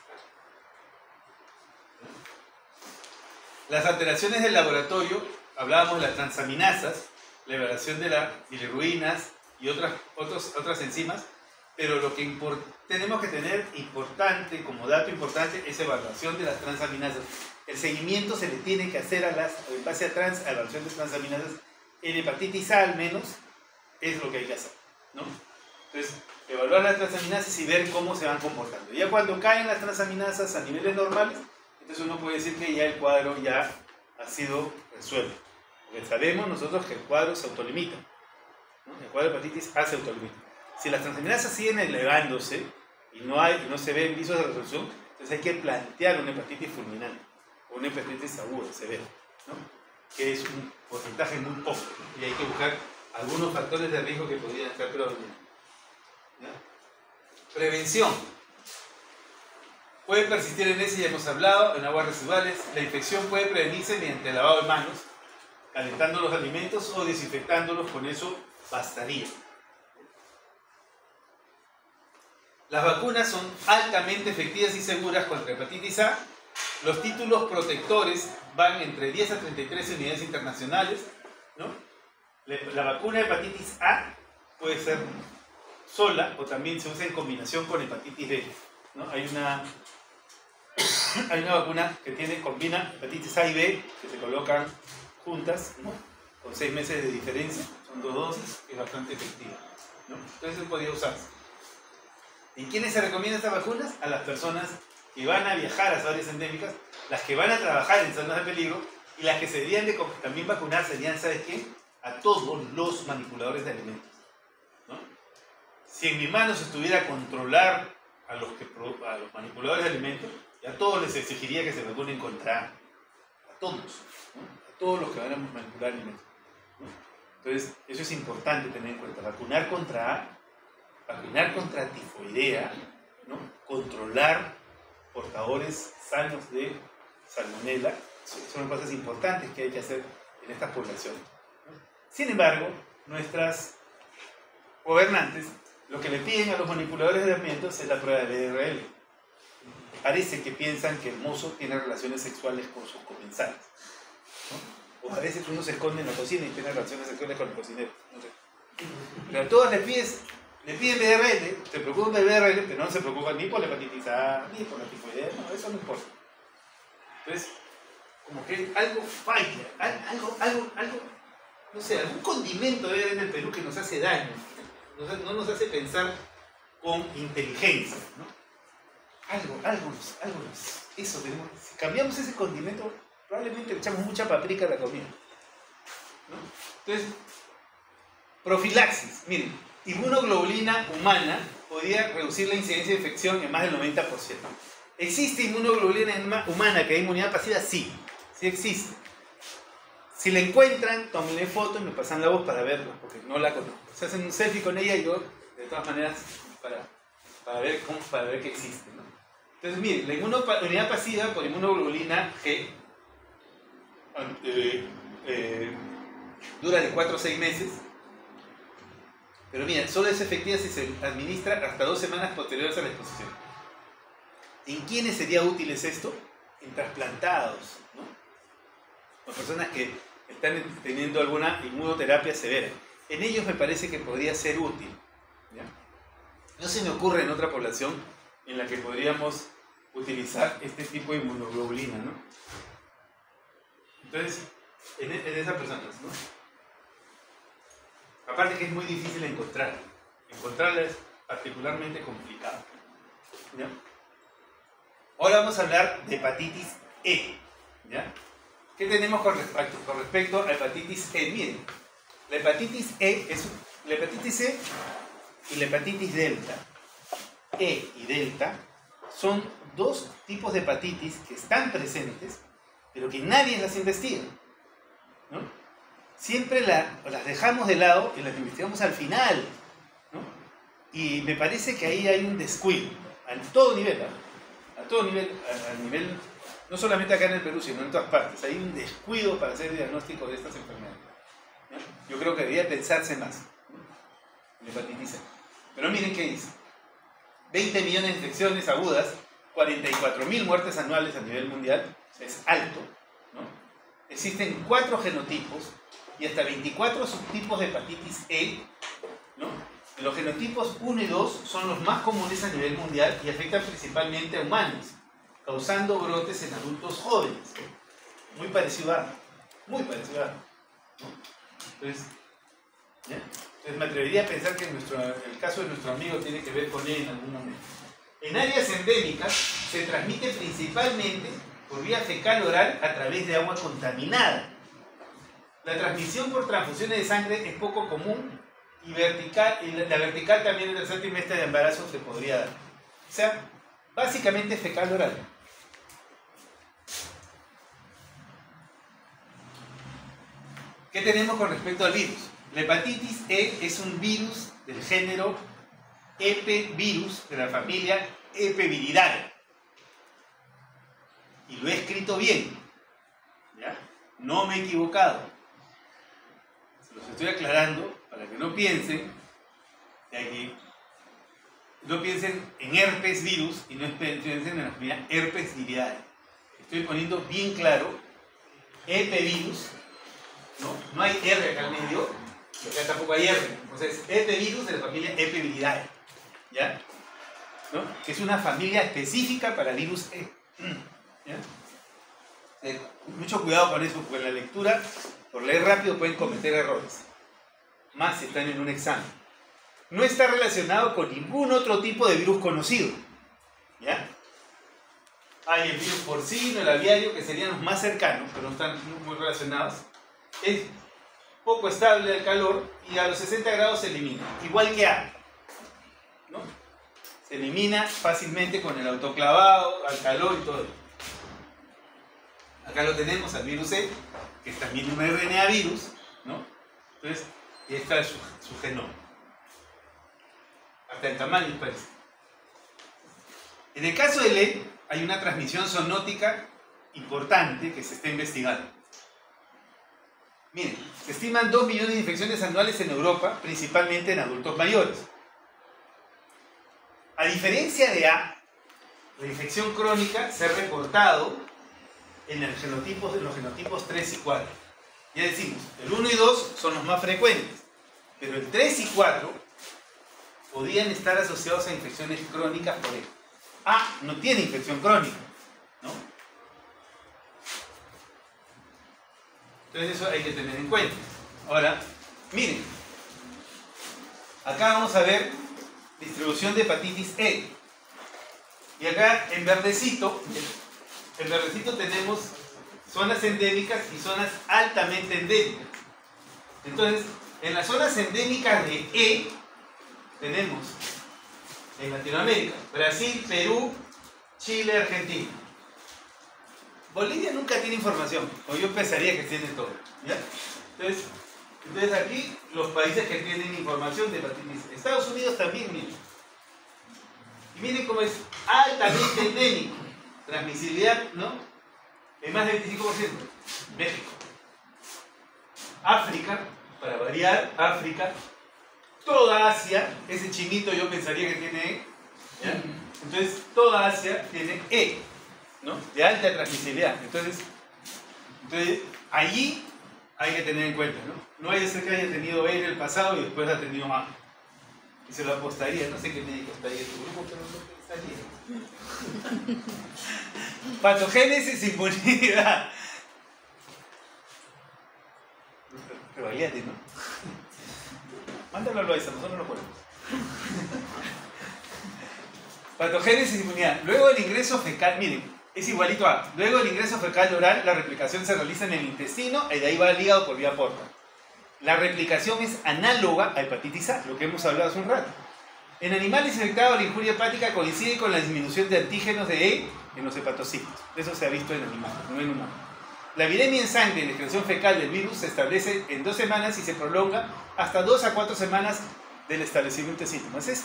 A. Las alteraciones del laboratorio, hablábamos de las transaminasas, la evaluación de las bilirruinas y otras enzimas, pero lo que tenemos que tener importante, como dato importante, es evaluación de las transaminasas. El seguimiento se le tiene que hacer en base a evaluación de transaminasas en hepatitis A al menos es lo que hay que hacer, ¿no? Entonces, evaluar las transaminasas y ver cómo se van comportando. Ya cuando caen las transaminasas a niveles normales, entonces uno puede decir que ya el cuadro ya ha sido resuelto. Porque sabemos nosotros que el cuadro se autolimita, ¿no? El cuadro de hepatitis A se autolimita. Si las transaminasas siguen elevándose y no se ven visos de resolución, entonces hay que plantear una hepatitis fulminante o una hepatitis aguda, severa, ¿no? Que es un porcentaje muy poco y hay que buscar algunos factores de riesgo que podrían estar predominando. Prevención. Puede persistir en ese, ya hemos hablado, en aguas residuales. La infección puede prevenirse mediante el lavado de manos, calentando los alimentos o desinfectándolos, con eso bastaría. Las vacunas son altamente efectivas y seguras contra hepatitis A. Los títulos protectores van entre 10 a 33 unidades internacionales, ¿no? La vacuna de hepatitis A puede ser sola o también se usa en combinación con hepatitis B, ¿no? Hay una vacuna que combina hepatitis A y B, que se colocan juntas, ¿no? Con 6 meses de diferencia, son 2 dosis, que es bastante efectiva, ¿no? Entonces podría usarse. ¿En quiénes se recomiendan estas vacunas? A las personas que van a viajar a las áreas endémicas, las que van a trabajar en zonas de peligro y las que se deberían de también vacunar serían, ¿sabes qué? A todos los manipuladores de alimentos, ¿no? Si en mis manos estuviera controlar a los manipuladores de alimentos, ya a todos les exigiría que se vacunen contra A. A todos, ¿no? A todos los que van a manipular alimentos, ¿no? Entonces, eso es importante tener en cuenta. Vacunar contra A, vacunar contra tifoidea, ¿no? Controlar portadores sanos de salmonela, son cosas importantes que hay que hacer en estas poblaciones, ¿no? Sin embargo, nuestras gobernantes lo que le piden a los manipuladores de alimentos es la prueba de BRL. Parece que piensan que el mozo tiene relaciones sexuales con sus comensales, ¿no? O a veces uno se esconde en la cocina y tiene relaciones sexuales con el cocinero, no sé. Pero a todos le piden BRL, se preocupan de BRL, pero no se preocupan ni por la hepatitis A, ni por la tifoidea, no, eso no importa. Entonces, como que algo falla, algo, no sé, algún condimento debe haber en el Perú que nos hace daño, no nos hace pensar con inteligencia, ¿no? Eso tenemos. Si cambiamos ese condimento, probablemente le echamos mucha paprika a la comida, ¿no? Entonces, profilaxis, miren, inmunoglobulina humana podría reducir la incidencia de infección en más del 90%. ¿Existe inmunoglobulina humana que da inmunidad pasiva? Sí, sí existe. Si la encuentran, tómenle foto y me pasan la voz para verla, porque no la conozco. Se hacen un selfie con ella y yo, de todas maneras, para ver que existe, ¿no? Entonces, miren, la inmunidad pasiva por inmunoglobulina G dura de 4 a 6 meses. Pero mira, solo es efectiva si se administra hasta 2 semanas posteriores a la exposición. ¿En quiénes sería útil esto? En trasplantados, ¿no? O personas que están teniendo alguna inmunoterapia severa. En ellos me parece que podría ser útil, ¿ya? No se me ocurre en otra población en la que podríamos utilizar este tipo de inmunoglobulina, ¿no? Entonces, en esas personas, ¿no? Aparte que es muy difícil encontrarla. Encontrarla es particularmente complicado, ¿ya? Ahora vamos a hablar de hepatitis E, ¿ya? ¿Qué tenemos con respecto a hepatitis E? Miren, la hepatitis E es la hepatitis E y la hepatitis delta. E y delta son 2 tipos de hepatitis que están presentes, pero que nadie las investiga, ¿no? Siempre las dejamos de lado y las investigamos al final, ¿no? Y me parece que ahí hay un descuido, a todo nivel, ¿no? A todo nivel, a nivel, no solamente acá en el Perú, sino en todas partes. Hay un descuido para hacer el diagnóstico de estas enfermedades, ¿no? Yo creo que debería pensarse más, ¿no? En hepatitis E. Pero miren qué dice. 20 millones de infecciones agudas, 44.000 muertes anuales a nivel mundial, es alto, ¿no? Existen 4 genotipos y hasta 24 subtipos de hepatitis E, ¿no? Los genotipos 1 y 2 son los más comunes a nivel mundial y afectan principalmente a humanos, causando brotes en adultos jóvenes. Muy parecido a, ¿no? Entonces, ¿ya? Entonces me atrevería a pensar que el caso de nuestro amigo tiene que ver con él en algún momento. En áreas endémicas se transmite principalmente por vía fecal oral a través de agua contaminada. La transmisión por transfusiones de sangre es poco común y la vertical también en el tercer trimestre de embarazo se podría dar. O sea, básicamente fecal oral. ¿Qué tenemos con respecto al virus? La hepatitis E es un virus del género Epevirus de la familia Epeviridae. Y lo he escrito bien. ¿Ya? No me he equivocado. Se los estoy aclarando para que no piensen en herpes virus y no piensen en la familia herpes viridae. Estoy poniendo bien claro Epevirus. No hay R acá al medio, y acá tampoco hay R. Entonces, Epevirus de la familia Epeviridae. ¿Ya? ¿No? Que es una familia específica para virus E. ¿Ya? Mucho cuidado con eso, porque en la lectura, por leer rápido, pueden cometer errores. Más si están en un examen. No está relacionado con ningún otro tipo de virus conocido. ¿Ya? Hay el virus porcino, el aviario, que serían los más cercanos, pero no están muy relacionados. Es poco estable al calor y a los 60 grados se elimina, igual que A, ¿no? Se elimina fácilmente con el autoclavado, al calor y todo. Acá lo tenemos al virus E, que es también un RNA virus, ¿no? Entonces, y está su genoma. Hasta el tamaño parece. En el caso del E, hay una transmisión zoonótica importante que se está investigando. Miren, se estiman 2 millones de infecciones anuales en Europa, principalmente en adultos mayores. A diferencia de A, la infección crónica se ha reportado en los genotipos 3 y 4. Ya decimos, el 1 y 2 son los más frecuentes, pero el 3 y 4 podrían estar asociados a infecciones crónicas por él. A no tiene infección crónica, ¿no? Entonces eso hay que tener en cuenta. Ahora, miren, acá vamos a ver distribución de hepatitis E. Y acá en verdecito tenemos zonas endémicas y zonas altamente endémicas. Entonces, en las zonas endémicas de E tenemos en Latinoamérica, Brasil, Perú, Chile, Argentina. Bolivia nunca tiene información, o yo pensaría que tiene todo, ¿ya? Entonces aquí los países que tienen información de hepatitis. Estados Unidos también, miren. Y miren cómo es altamente endémico. Transmisibilidad, ¿no? En más del 25%. México. África, para variar, África. Toda Asia, ese chinito yo pensaría que tiene E, ¿ya? Entonces toda Asia tiene E, ¿no? De alta transmisibilidad. Entonces allí hay que tener en cuenta, ¿no? No hay que ser que haya tenido E en el pasado y después ha tenido A. Y se lo apostaría, no sé qué médico está ahí en tu grupo, pero no pensaría. Patogénesis, inmunidad. Pero valiente, ¿no? Mándalo a Loaiza, nosotros no podemos. Patogénesis, inmunidad. Luego del ingreso fecal, miren, es igualito a. Luego del ingreso fecal oral, la replicación se realiza en el intestino y de ahí va al hígado por vía porta. La replicación es análoga a hepatitis A, lo que hemos hablado hace un rato. En animales infectados, la injuria hepática coincide con la disminución de antígenos de E en los hepatocitos. Eso se ha visto en animales, no en humanos. La viremia en sangre y la excreción fecal del virus se establece en 2 semanas y se prolonga hasta 2 a 4 semanas del establecimiento de síntomas. Es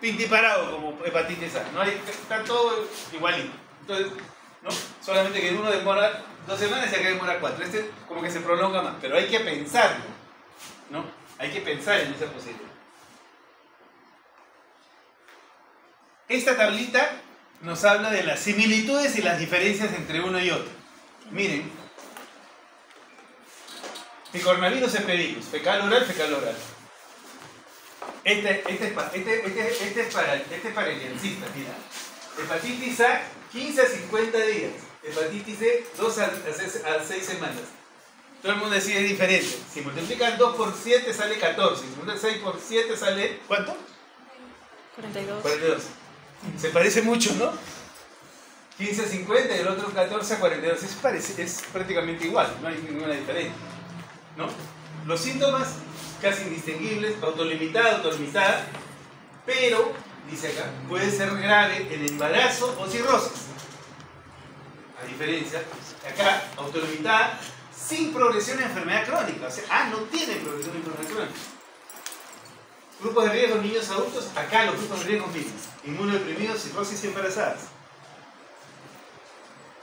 pintiparado como hepatitis A, ¿no? Está todo igualito. Entonces, ¿no? Solamente que uno demora 2 semanas y acá demora 4. Este como que se prolonga más, pero hay que pensarlo, ¿no? Hay que pensar en esa posibilidad. Esta tablita nos habla de las similitudes y las diferencias entre uno y otro. Miren, picornavirus epevirus, fecal oral, fecal oral. Este es para el llancista, mira. Hepatitis A, 15 a 50 días. Hepatitis C, 2 a 6 semanas. Todo el mundo decide es diferente. Si multiplican 2 por 7 sale 14. Si multiplican 6 por 7 sale... ¿Cuánto? 42. 42. Se parece mucho, ¿no? 15 a 50 y el otro 14 a 42. Es prácticamente igual, no hay ninguna diferencia, ¿no? Los síntomas casi indistinguibles, autolimitada, pero, dice acá, puede ser grave en embarazo o cirrosis. A diferencia, acá, autolimitada sin progresión de enfermedad crónica. O sea, no tiene progresión de enfermedad crónica. Grupos de riesgo, niños adultos, acá los grupos de riesgo mismos. Inmunodeprimidos, cirrosis y embarazadas.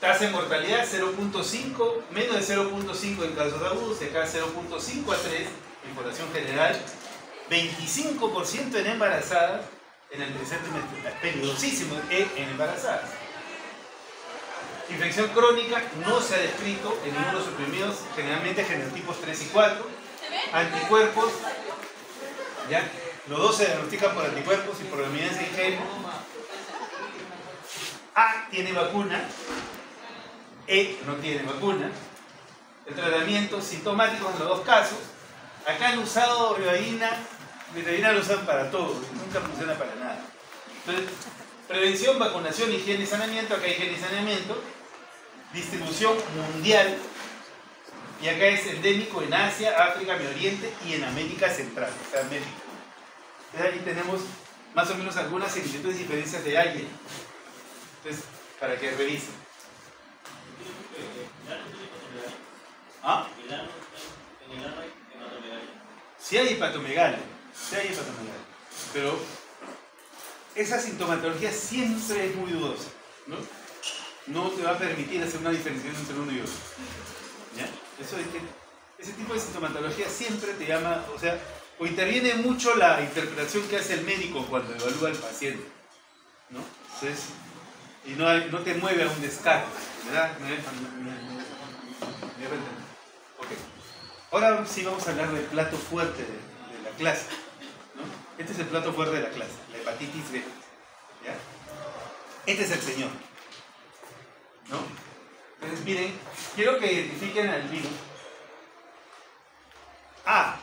Tasa de mortalidad 0.5, menos de 0.5 en casos agudos, acá 0.5 a 3 en población general, 25% en embarazadas en el tercer trimestre, peligrosísimo en embarazadas. Infección crónica no se ha descrito en inmunosuprimidos, generalmente genotipos 3 y 4, anticuerpos, ¿ya? Los dos se diagnostican por anticuerpos y por dominancia de gen. A tiene vacuna, E no tiene vacuna. El tratamiento sintomático en los dos casos. Acá han usado ribavirin lo usan para todo, nunca funciona para nada. Entonces, prevención, vacunación, higiene y saneamiento. Acá hay higiene y saneamiento. Distribución mundial. Y acá es endémico en Asia, África, Medio Oriente y en América Central, o sea, América. Entonces ahí tenemos más o menos algunas similitudes y diferencias de alguien. Entonces, para que revisen. ¿Ah? Sí hay hepatomegalia, pero esa sintomatología siempre es muy dudosa, ¿no? No te va a permitir hacer una diferenciación entre uno y otro. ¿Ya? Eso es que ese tipo de sintomatología siempre te llama, o interviene mucho la interpretación que hace el médico cuando evalúa al paciente, ¿no? Entonces, y no te mueve a un descarte, ¿verdad? Ok. Ahora sí vamos a hablar del plato fuerte de la clase, ¿no? Este es el plato fuerte de la clase, la hepatitis B, ¿ya? Este es el señor, ¿no? Entonces, miren, quiero que identifiquen al virus. A,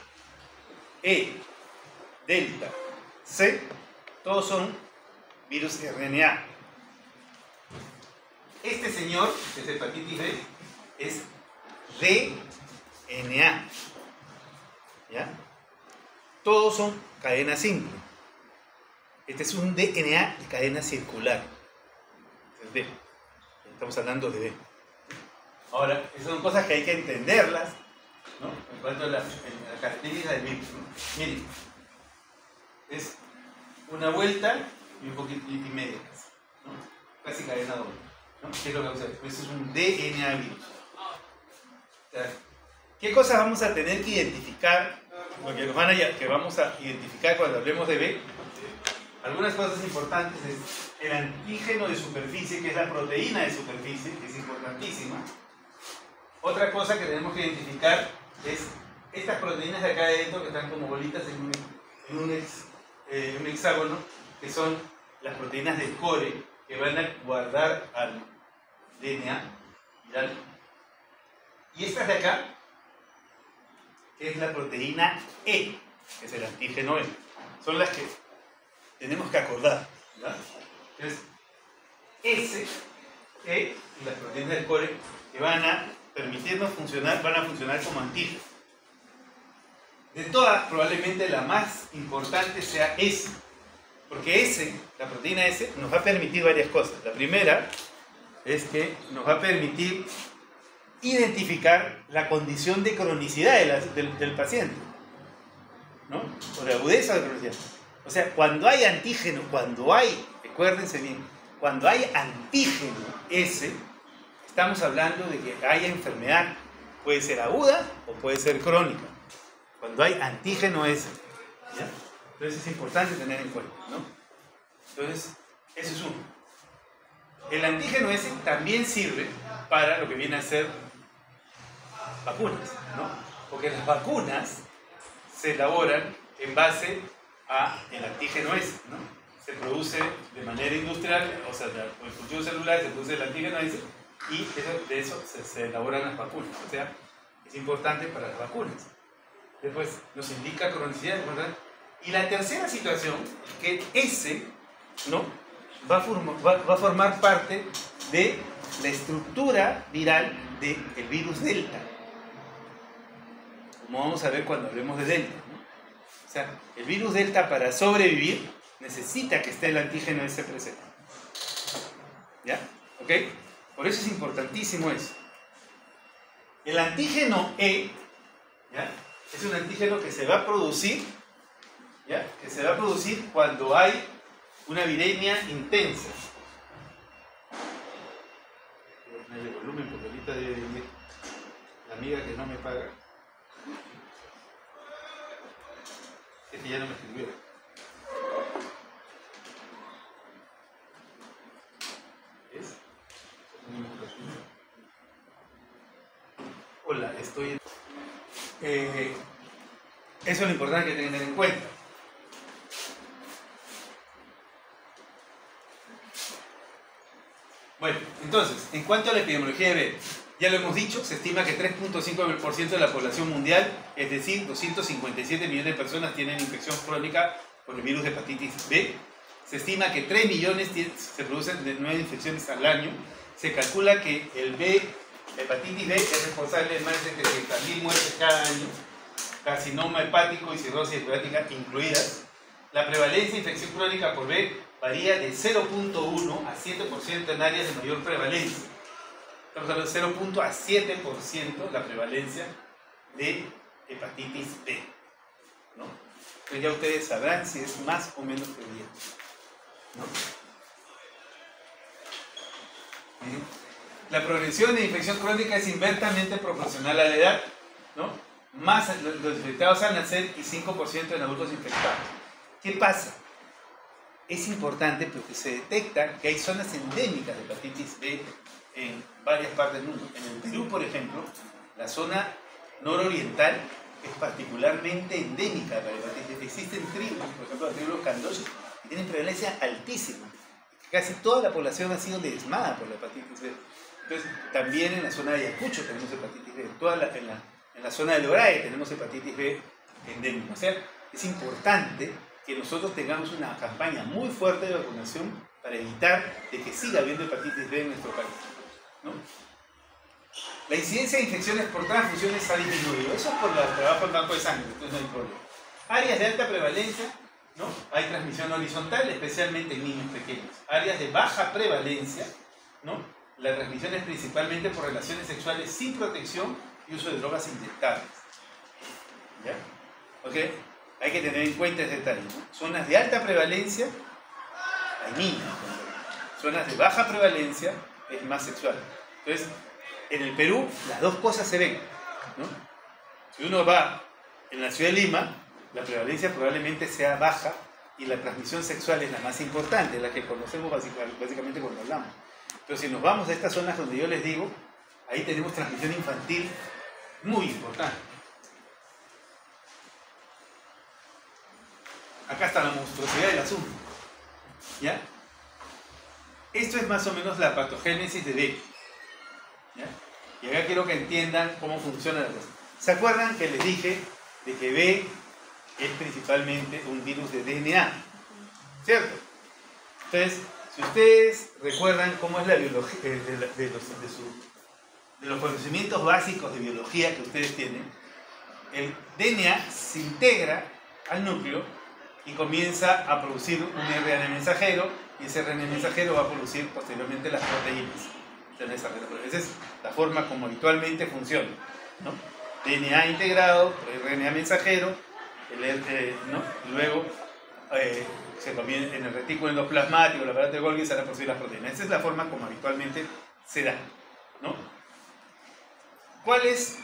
E, delta, C, todos son virus RNA. Este señor, que es hepatitis B, es DNA. ¿Ya? Todos son cadena simple. Este es un DNA de cadena circular. Es B. Estamos hablando de B. Ahora, esas son cosas que hay que entenderlas, ¿no? En cuanto a las características del virus, ¿no? Miren, es una vuelta y un poquito y media casi, ¿no? Casi cadena doble, ¿no? ¿Qué es lo que vamos a ver? Pues es un DNA virus. O sea, ¿qué cosas vamos a tener que identificar? Porque que vamos a identificar cuando hablemos de B. Algunas cosas importantes es el antígeno de superficie, que es la proteína de superficie, que es importantísima. Otra cosa que tenemos que identificar es estas proteínas de acá adentro que están como bolitas en un hexágono, que son las proteínas de core que van a guardar al DNA viral. Y estas de acá, que es la proteína E, que es el antígeno E, son las que tenemos que acordar, ¿verdad? Entonces, S, E y las proteínas del core que van a permitirnos funcionar, van a funcionar como antígenos. De todas, probablemente la más importante sea S, porque S, la proteína S, nos va a permitir varias cosas. La primera es que nos va a permitir identificar la condición de cronicidad del paciente, ¿no? O de agudeza o de cronicidad. O sea, cuando hay antígeno, recuérdense bien, cuando hay antígeno S, estamos hablando de que haya enfermedad, puede ser aguda o puede ser crónica, cuando hay antígeno S, ¿ya? Entonces es importante tener en cuenta, ¿no? Entonces, eso es uno. El antígeno S también sirve para lo que viene a ser vacunas, ¿no? Porque las vacunas se elaboran en base a el antígeno S, ¿no? Se produce de manera industrial, o sea, por el cultivo celular se produce el antígeno S y de eso se elaboran las vacunas. O sea, Es importante para las vacunas. Después nos indica cronicidad, ¿verdad? Y la tercera situación es que S, ¿no?, va a formar parte de la estructura viral del virus delta. Como vamos a ver cuando hablemos de delta, ¿no? O sea, el virus delta, para sobrevivir, necesita que esté el antígeno S presente. ¿Ya? ¿Ok? Por eso es importantísimo eso. El antígeno E, ¿ya?, es un antígeno que se va a producir, ¿ya?, que se va a producir cuando hay una viremia intensa. Voy a ponerle volumen porque ahorita debe venir la amiga que no me paga. Este ya no me escribió. ¿Es? Hola, estoy... eso es lo importante que tener en cuenta. Bueno, entonces, en cuanto a la epidemiología de B, ya lo hemos dicho, se estima que 3.5% de la población mundial, es decir, 257 millones de personas, tienen infección crónica por el virus de hepatitis B. Se estima que 3 millones se producen de nuevas infecciones al año. Se calcula que el hepatitis B es responsable de más de 300.000 muertes cada año, carcinoma hepático y cirrosis hepática incluidas. La prevalencia de infección crónica por B varía de 0.1 a 7% en áreas de mayor prevalencia. Estamos hablando de 0. A 7% la prevalencia de hepatitis B, ¿no? Entonces ya ustedes sabrán si es más o menos frecuente, ¿no? La progresión de infección crónica es inversamente proporcional a la edad, ¿no? Más los infectados al nacer y 5% en adultos infectados. ¿Qué pasa? Es importante porque se detecta que hay zonas endémicas de hepatitis B en varias partes del mundo. En el Perú, por ejemplo, la zona nororiental es particularmente endémica para hepatitis B. Existen tribus, por ejemplo, la tribu de los Candoches, que tienen prevalencia altísima. Casi toda la población ha sido diezmada por la hepatitis B. Entonces, también en la zona de Ayacucho tenemos hepatitis B. En la zona del Obrae tenemos hepatitis B endémica. O sea, es importante que nosotros tengamos una campaña muy fuerte de vacunación para evitar de que siga habiendo hepatitis B en nuestro país, ¿no? La incidencia de infecciones por transfusiones ha disminuido. Eso es por el trabajo en banco de sangre, entonces no hay problema. Áreas de alta prevalencia, ¿no? Hay transmisión horizontal, especialmente en niños pequeños. Áreas de baja prevalencia, ¿no? La transmisión es principalmente por relaciones sexuales sin protección y uso de drogas inyectables. ¿Ya? ¿Ok? Hay que tener en cuenta ese detalle, ¿no? Zonas de alta prevalencia, hay niños. Zonas de baja prevalencia, es más sexual. Entonces, en el Perú, las dos cosas se ven, ¿no? Si uno va en la ciudad de Lima, la prevalencia probablemente sea baja y la transmisión sexual es la más importante, la que conocemos básicamente cuando hablamos. Pero si nos vamos a estas zonas donde yo les digo, ahí tenemos transmisión infantil muy importante. Acá está la monstruosidad del asunto, ¿ya? Esto es más o menos la patogénesis de B, ¿ya? Y acá quiero que entiendan cómo funciona la cosa. ¿Se acuerdan que les dije de que B es principalmente un virus de DNA? ¿Cierto? Entonces, si ustedes recuerdan cómo es la biología, de los conocimientos básicos de biología que ustedes tienen, el DNA se integra al núcleo y comienza a producir un RNA mensajero, y ese RNA mensajero va a producir posteriormente las proteínas. Esa es la forma como habitualmente funciona, ¿no? DNA integrado, RNA mensajero, ¿no? Luego se comienza en el retículo endoplasmático, el aparato de Golgi, se van a producir las proteínas. Esa es la forma como habitualmente se da, ¿no? ¿Cuál es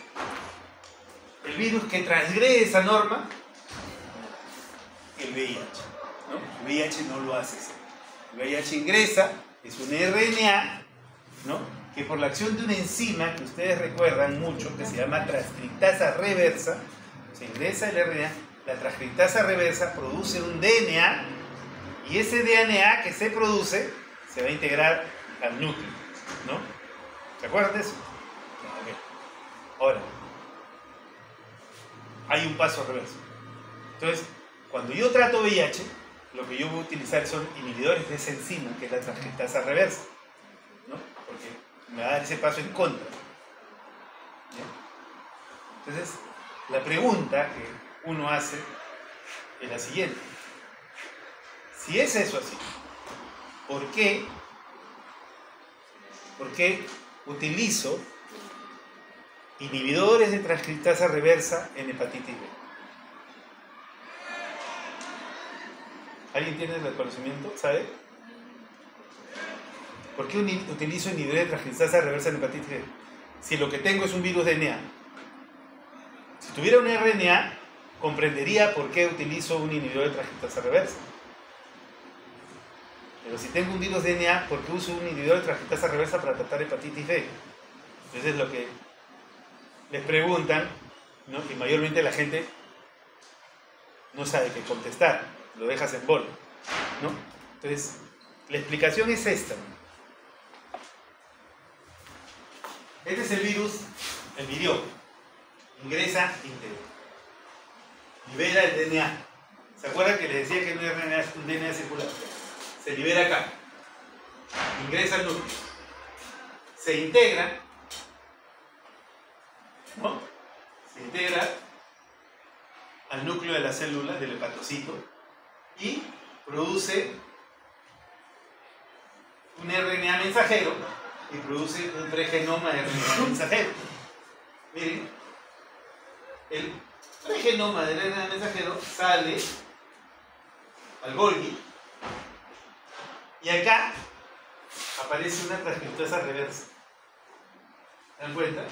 el virus que transgrede esa norma? El VIH, ¿no? El VIH no lo hace así. El VIH ingresa, es un RNA, ¿no? Que por la acción de una enzima que ustedes recuerdan mucho, que se llama transcriptasa reversa, se ingresa el RNA, la transcriptasa reversa produce un DNA, y ese DNA que se produce se va a integrar al núcleo, ¿no? ¿Se acuerdan de eso? Okay. Ahora, hay un paso reverso. Entonces, cuando yo trato VIH, lo que yo voy a utilizar son inhibidores de esa enzima, que es la transcriptasa reversa, ¿no? Porque me va a dar ese paso en contra. ¿Ya? Entonces, la pregunta que uno hace es la siguiente. Si es eso así, ¿por qué utilizo inhibidores de transcriptasa reversa en hepatitis B? ¿Alguien tiene el conocimiento? ¿Sabe? ¿Por qué utilizo inhibidores de transcriptasa reversa en hepatitis B? Si lo que tengo es un virus DNA. Si tuviera un RNA, comprendería por qué utilizo un inhibidor de transcriptasa reversa. Pero si tengo un virus DNA, ¿por qué uso un inhibidor de transcriptasa reversa para tratar hepatitis B? Entonces es lo que les preguntan, ¿no? Y mayormente la gente no sabe qué contestar, lo dejas en bolo, ¿no? Entonces, la explicación es esta. Este es el virus, el virión. Ingresa íntegro. Libera el DNA. ¿Se acuerdan que les decía que no es un DNA circular? Se libera acá. Ingresa al núcleo. Se integra. ¿No? Se integra al núcleo de la célula, del hepatocito, y produce un RNA mensajero y produce un pregenoma de RNA mensajero. Miren, el pregenoma del RNA mensajero sale al Golgi y acá aparece una transcriptasa reversa. ¿Se dan cuenta?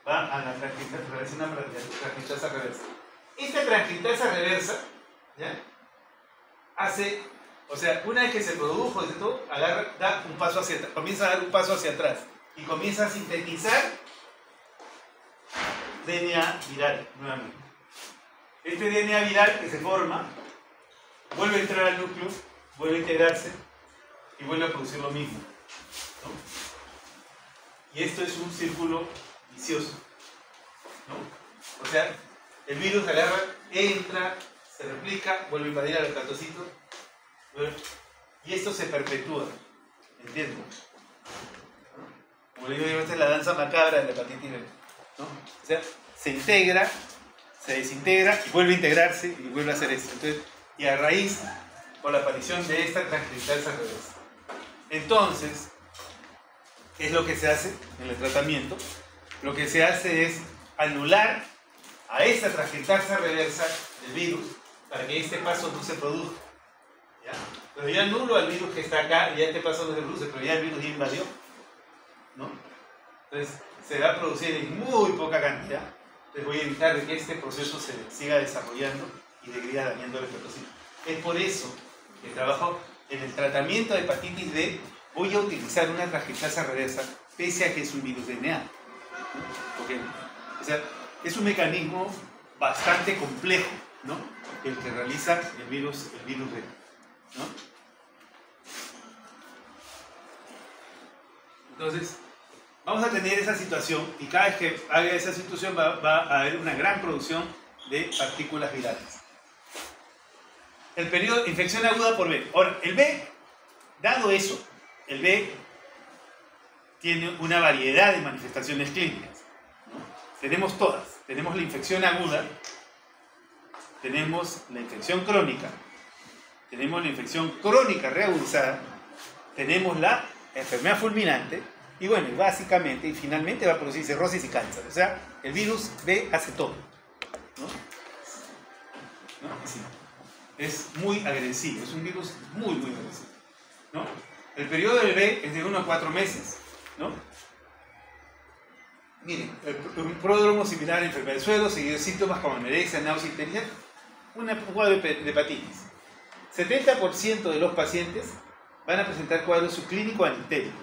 Va a la transcriptasa reversa. Esta transcriptasa reversa, ¿ya? Hace, o sea, una vez que se produjo y todo, agarra, da un paso hacia atrás, comienza a dar un paso hacia atrás y comienza a sintetizar DNA viral nuevamente. Este DNA viral que se forma vuelve a entrar al núcleo, vuelve a integrarse y vuelve a producir lo mismo, ¿no? Y esto es un círculo vicioso, ¿no? O sea, el virus agarra, entra, se replica, vuelve a invadir al hepatocito, y esto se perpetúa, ¿entienden? Como le digo, esta es la danza macabra de la hepatitis B, ¿no? O sea, se integra, se desintegra y vuelve a integrarse y vuelve a hacer esto. Entonces, y a raíz, por la aparición de esta transcriptasa reversa. Entonces, ¿qué es lo que se hace en el tratamiento? Lo que se hace es anular a esta transcriptasa reversa del virus para que este paso no se produzca. ¿Ya? Pero yo anulo al virus que está acá y ya este paso no se produce, pero ya el virus ya invadió, ¿no? Entonces se va a producir en muy poca cantidad. Entonces voy a evitar de que este proceso se siga desarrollando y degrida dañando el hepatocito. Es por eso que trabajo en el tratamiento de hepatitis B. Voy a utilizar una transcriptasa reversa pese a que es un virus DNA, ¿no? Porque, o sea, es un mecanismo bastante complejo, ¿no? El que realiza el virus B, ¿no? Entonces, vamos a tener esa situación y cada vez que haga esa situación va a haber una gran producción de partículas virales. El periodo de infección aguda por B. Ahora, el B, dado eso, el B tiene una variedad de manifestaciones clínicas, ¿no? Tenemos todas. Tenemos la infección aguda, tenemos la infección crónica, tenemos la infección crónica reagudizada, tenemos la enfermedad fulminante y bueno, básicamente y finalmente va a producir cirrosis y cáncer. O sea, el virus B hace todo, ¿no? ¿No? Sí. Es muy agresivo, es un virus muy agresivo, ¿no? El periodo del B es de 1 a 4 meses, ¿no? Miren, un pródromo similar a enfermedad del suelo, seguido de síntomas como anorexia, náusea, hipertensión, un cuadro de hepatitis. 70% de los pacientes van a presentar cuadro subclínico anitérico.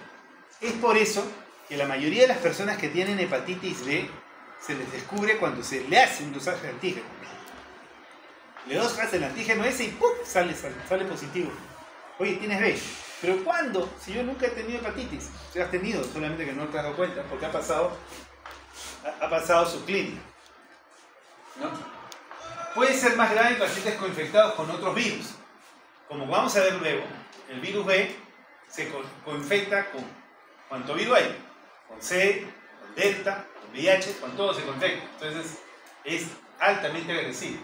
Es por eso que la mayoría de las personas que tienen hepatitis B se les descubre cuando se le hace un dosaje de antígeno. Le dosas el antígeno ese y ¡pum! Sale positivo. Oye, tienes B. ¿Pero cuándo? Si yo nunca he tenido hepatitis. Si has tenido, solamente que no te has dado cuenta, porque ha pasado subclínico. ¿no? Puede ser más grave en pacientes coinfectados con otros virus. Como vamos a ver luego, el virus B se coinfecta con cuánto virus hay, con C, con Delta, con VIH, con todo se coinfecta. Entonces es altamente agresivo.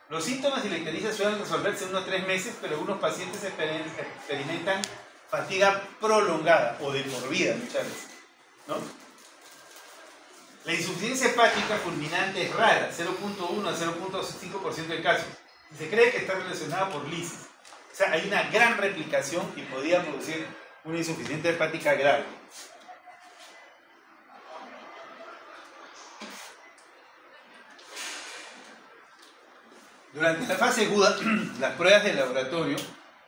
Los síntomas y la ictericia suelen resolverse en unos 3 meses, pero algunos pacientes experimentan fatiga prolongada o de por vida muchas veces, ¿no? La insuficiencia hepática fulminante es rara, 0.1 a 0.5% de casos. Y se cree que está relacionada por lisis. O sea, hay una gran replicación y podría producir una insuficiencia hepática grave. Durante la fase aguda, las pruebas de laboratorio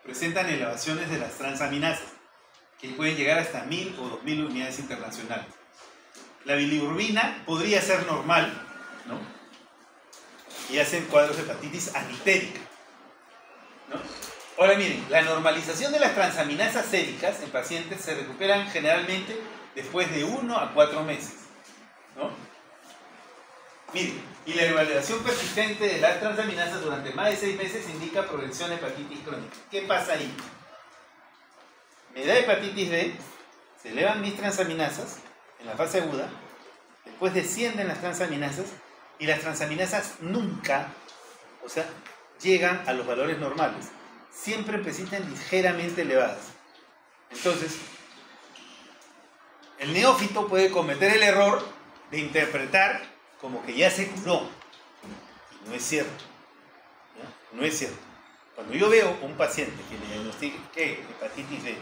presentan elevaciones de las transaminasas, que pueden llegar hasta 1000 o 2000 unidades internacionales. La bilirrubina podría ser normal, ¿no? Y hacen cuadros de hepatitis anitérica, ¿no? Ahora miren, la normalización de las transaminasas séricas en pacientes se recuperan generalmente después de 1 a 4 meses, ¿no? Miren, y la evaluación persistente de las transaminasas durante más de 6 meses indica progresión de hepatitis crónica. ¿Qué pasa ahí? Me da hepatitis B, se elevan mis transaminasas en la fase aguda, después descienden las transaminasas y las transaminasas nunca, o sea, llegan a los valores normales. Siempre persisten ligeramente elevadas. Entonces, el neófito puede cometer el error de interpretar como que ya se curó. Y no es cierto. ¿Ya? No es cierto. Cuando yo veo un paciente que le diagnostiqué hepatitis B,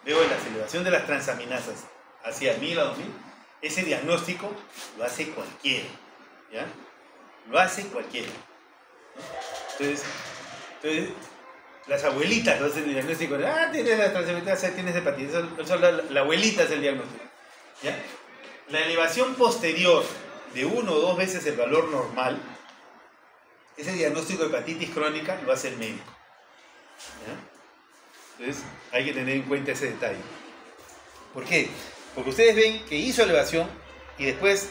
veo la elevación de las transaminasas hacia 1000 a 2000, ese diagnóstico lo hace cualquiera. ¿Ya? Lo hace cualquiera. ¿No? Entonces, las abuelitas lo hacen el diagnóstico. Tienes las transaminasas, tienes hepatitis. La abuelita es el diagnóstico. ¿Ya? La elevación posterior de 1 o 2 veces el valor normal, ese diagnóstico de hepatitis crónica lo hace el médico. ¿Ya? Entonces, hay que tener en cuenta ese detalle. ¿Por qué? Porque ustedes ven que hizo elevación y después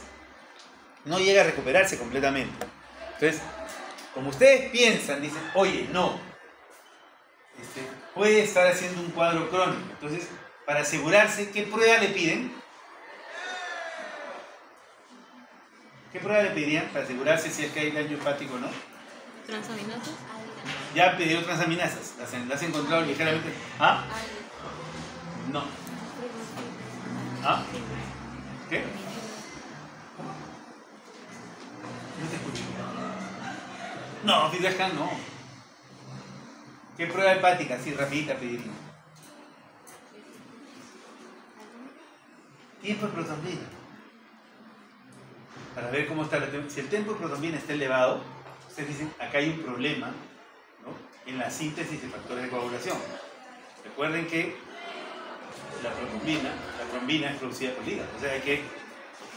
no llega a recuperarse completamente. Entonces, como ustedes piensan, dicen, oye, no, puede estar haciendo un cuadro crónico. Entonces, para asegurarse, ¿qué prueba le piden? ¿Qué prueba le pedirían para asegurarse si es que hay daño hepático o no? ¿Transaminasas? Ya pidió transaminasas, las he encontrado ligeramente. ¿Ah? No. ¿Ah? ¿Qué? No te escucho. No, Fidescan no. ¿Qué prueba hepática? Sí, rapidita pediría. Tiempo de protombina. Para ver cómo está si el tiempo de protombina está elevado, ustedes dicen, acá hay un problema, ¿no?, en la síntesis de factores de coagulación. Recuerden que la trombina es producida por el hígado. O sea que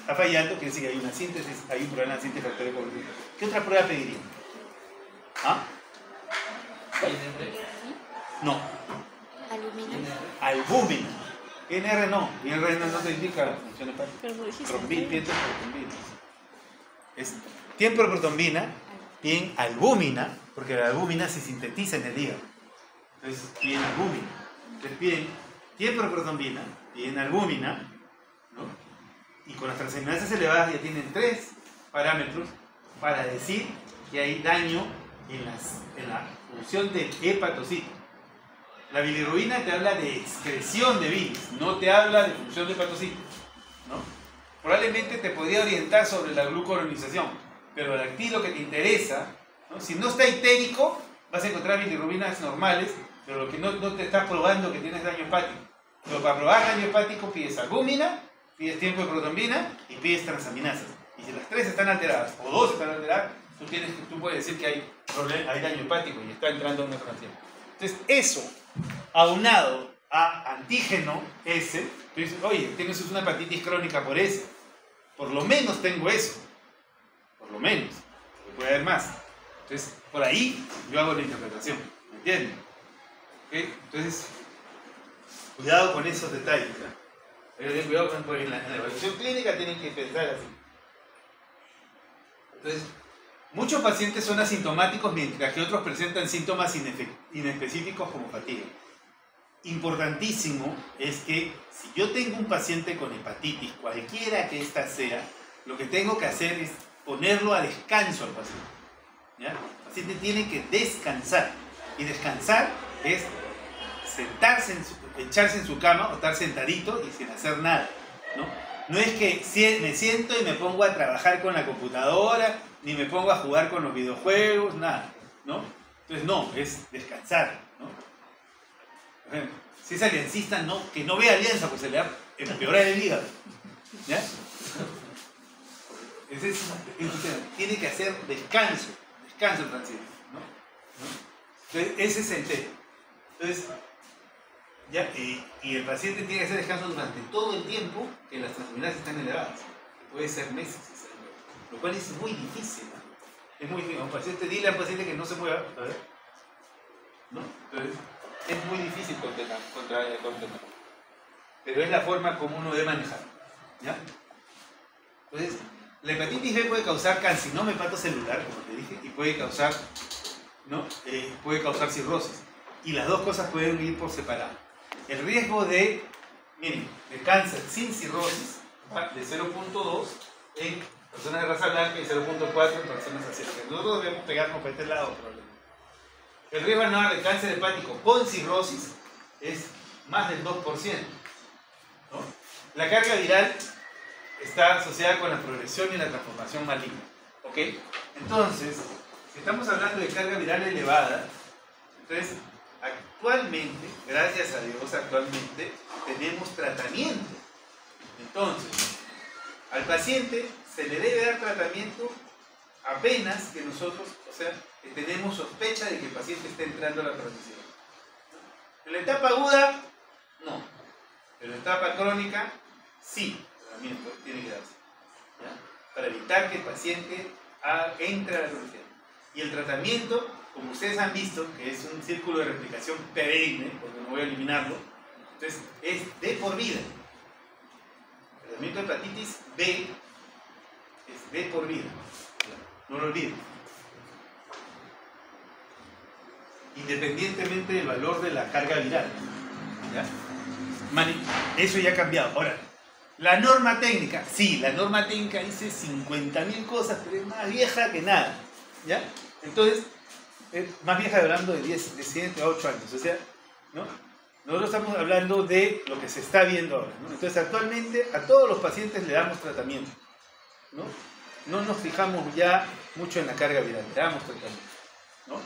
está fallando, quiere decir que hay una síntesis, hay un problema en la síntesis de factores de coagulación. ¿Qué otra prueba pedirían? ¿Ah? No. Albúmina. INR no. INR no te indica la función hepática. Pero lo dijiste. Trombina, protombina. Es tiempo de protombina, bien albúmina, porque la albúmina se sintetiza en el hígado. Entonces piden albúmina. Entonces piden tiempo de protombina, piden albúmina, ¿no? Y con las transaminasas elevadas ya tienen 3 parámetros para decir que hay daño en la función del hepatocito. La bilirrubina te habla de excreción de bilis, no te habla de función del hepatocito, ¿no? Probablemente te podría orientar sobre la glucuronización, pero a ti lo que te interesa, ¿no? Si no está itérico, vas a encontrar bilirrubinas normales, pero lo que no te está probando que tienes daño hepático. Pero para probar daño hepático pides albúmina, pides tiempo de protombina y pides transaminasas. Y si las 3 están alteradas o 2 están alteradas, tú puedes decir que hay daño hepático y está entrando una fracción. Entonces, eso, aunado a antígeno S, tú dices, oye, tienes una hepatitis crónica por S. Por lo menos tengo eso. Por lo menos. Porque puede haber más. Entonces, por ahí yo hago la interpretación. ¿Me entienden? ¿Okay? Entonces, cuidado con esos detalles. Cuidado porque en la evaluación clínica tienen que pensar así. Entonces, Muchos pacientes son asintomáticos mientras que otros presentan síntomas inespecíficos como fatiga. Importantísimo es que si yo tengo un paciente con hepatitis, cualquiera que ésta sea, lo que tengo que hacer es ponerlo a descanso al paciente. ¿Ya? El paciente tiene que descansar. Y descansar es sentarse, echarse en su cama o estar sentadito y sin hacer nada. No es que me siento y me pongo a trabajar con la computadora, ni me pongo a jugar con los videojuegos, nada. ¿No? Entonces no, es descansar. ¿No? Por ejemplo, si es aliancista, que no vea Alianza, pues se le va a empeorar el hígado. ¿Ya? Tiene que hacer descanso el paciente, ¿no? Entonces, ese es el tema. Entonces, ¿ya? Y el paciente tiene que hacer descanso durante todo el tiempo que las transaminasas están elevadas. Puede ser meses, lo cual es muy difícil, ¿no? Es muy difícil. Dile a un paciente que no se mueva, ¿no? Entonces, es muy difícil contener. Pero es la forma como uno debe manejar, ¿ya? Entonces, la hepatitis B puede causar carcinoma hepatocelular, como te dije, y puede causar cirrosis. Y las dos cosas pueden ir por separado. El riesgo de cáncer sin cirrosis va de 0.2 en personas de raza blanca y 0.4 en personas asiáticas. Nosotros debemos pegarnos para este lado, probablemente. El riesgo anual de cáncer hepático con cirrosis es más del 2%. ¿No? La carga viral está asociada con la progresión y la transformación maligna. ¿Ok? Entonces, si estamos hablando de carga viral elevada, entonces actualmente, gracias a Dios, tenemos tratamiento. Entonces, al paciente se le debe dar tratamiento apenas que nosotros, que tenemos sospecha de que el paciente esté entrando a la transmisión. En la etapa aguda, no. Pero en la etapa crónica, sí. Tratamiento tiene que darse, ¿ya? Para evitar que el paciente entre a la transmisión. Y el tratamiento, como ustedes han visto, que es un círculo de replicación perenne, porque no voy a eliminarlo, entonces es de por vida. El tratamiento de hepatitis B es de por vida. No lo olviden. Independientemente del valor de la carga viral. ¿Ya? Eso ya ha cambiado. Ahora, la norma técnica, sí, la norma técnica dice 50.000 cosas, pero es más vieja que nada. ¿Ya? Entonces, es más vieja hablando de 7 a 8 años. O sea, ¿no? Nosotros estamos hablando de lo que se está viendo ahora, ¿no? Entonces, actualmente a todos los pacientes le damos tratamiento, ¿no? No nos fijamos ya mucho en la carga viral, le damos tratamiento, ¿no?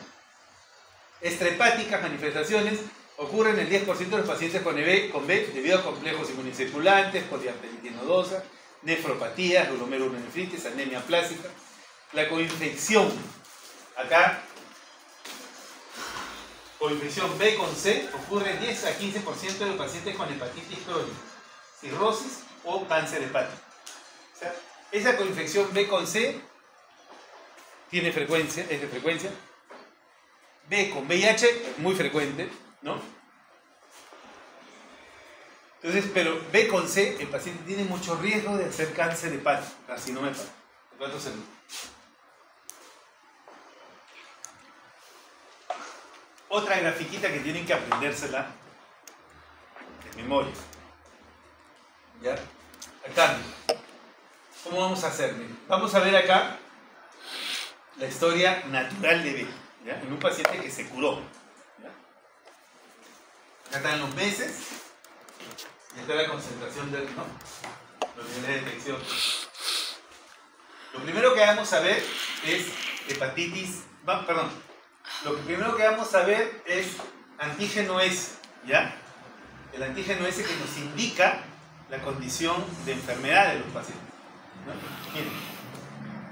Extrahepáticas manifestaciones ocurren en el 10% de los pacientes con B debido a complejos inmunocirculantes, poliarteritis nodosa, nefropatías, glomerulonefritis, anemia plástica. La coinfección, acá, coinfección B con C ocurre en 10 a 15% de los pacientes con hepatitis crónica, cirrosis o cáncer hepático. O sea, esa coinfección B con C es de frecuencia. B con VIH es muy frecuente, ¿no? Entonces, pero B con C, el paciente tiene mucho riesgo de hacer cáncer hepático, carcinoma hepatocelular. Otra grafiquita que tienen que aprendérsela de memoria. ¿Ya? Acá, ¿cómo vamos a hacer? Vamos a ver acá la historia natural de B, ¿ya? En un paciente que se curó. ¿Ya? Acá están los meses y está la concentración de los niveles de detección. Lo primero que vamos a ver es lo primero que vamos a ver es antígeno S, ¿ya? El antígeno S que nos indica la condición de enfermedad de los pacientes, ¿no? Miren,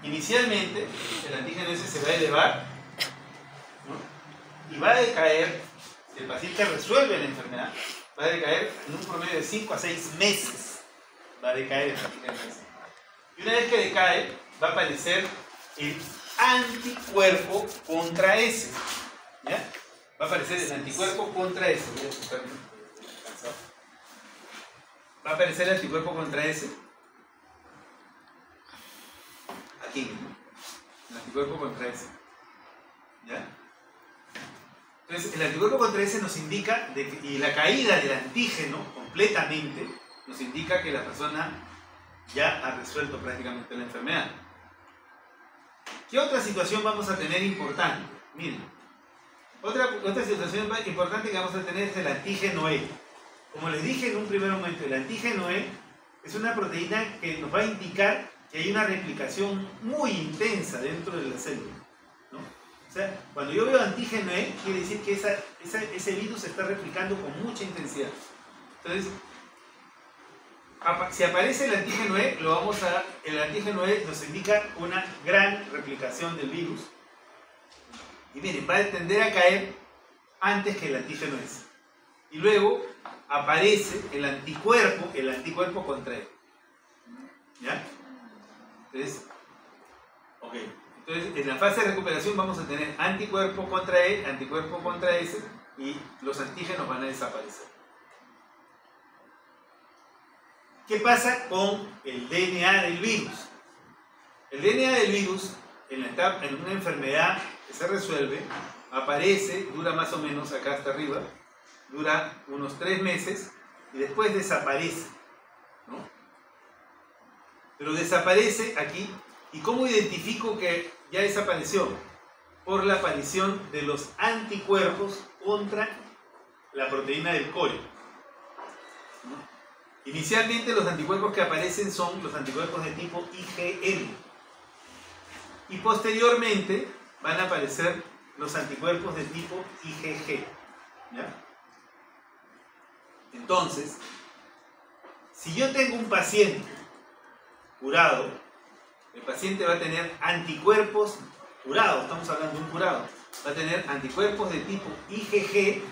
inicialmente el antígeno S se va a elevar, ¿no? Y va a decaer, si el paciente resuelve la enfermedad, va a decaer en un promedio de 5 a 6 meses, va a decaer el antígeno S. Y una vez que decae, va a aparecer el anticuerpo contra S, ¿ya? Va a aparecer el anticuerpo contra S. Va a aparecer el anticuerpo contra S aquí mismo, el anticuerpo contra S. ¿Ya? Entonces, el anticuerpo contra S nos indica, y la caída del antígeno completamente, nos indica que la persona ya ha resuelto prácticamente la enfermedad. ¿Qué otra situación vamos a tener importante? Miren, otra situación importante que vamos a tener es el antígeno E. Como les dije en un primer momento, el antígeno E es una proteína que nos va a indicar que hay una replicación muy intensa dentro de la célula, ¿no? O sea, cuando yo veo antígeno E, quiere decir que ese virus se está replicando con mucha intensidad. Entonces, si aparece el antígeno E, el antígeno E nos indica una gran replicación del virus. Y miren, va a tender a caer antes que el antígeno S. Y luego aparece el anticuerpo contra él. ¿Ya? Entonces, en la fase de recuperación vamos a tener anticuerpo contra E, anticuerpo contra S, y los antígenos van a desaparecer. ¿Qué pasa con el DNA del virus? El DNA del virus, en una enfermedad que se resuelve, aparece, dura más o menos acá hasta arriba, dura unos 3 meses y después desaparece, ¿no? Pero desaparece aquí. ¿Y cómo identifico que ya desapareció? Por la aparición de los anticuerpos contra la proteína del core, ¿no? Inicialmente los anticuerpos que aparecen son los anticuerpos de tipo IgM. Y posteriormente van a aparecer los anticuerpos de tipo IgG. ¿Ya? Entonces, si yo tengo un paciente curado, el paciente va a tener anticuerpos curados, estamos hablando de un curado, va a tener anticuerpos de tipo IgG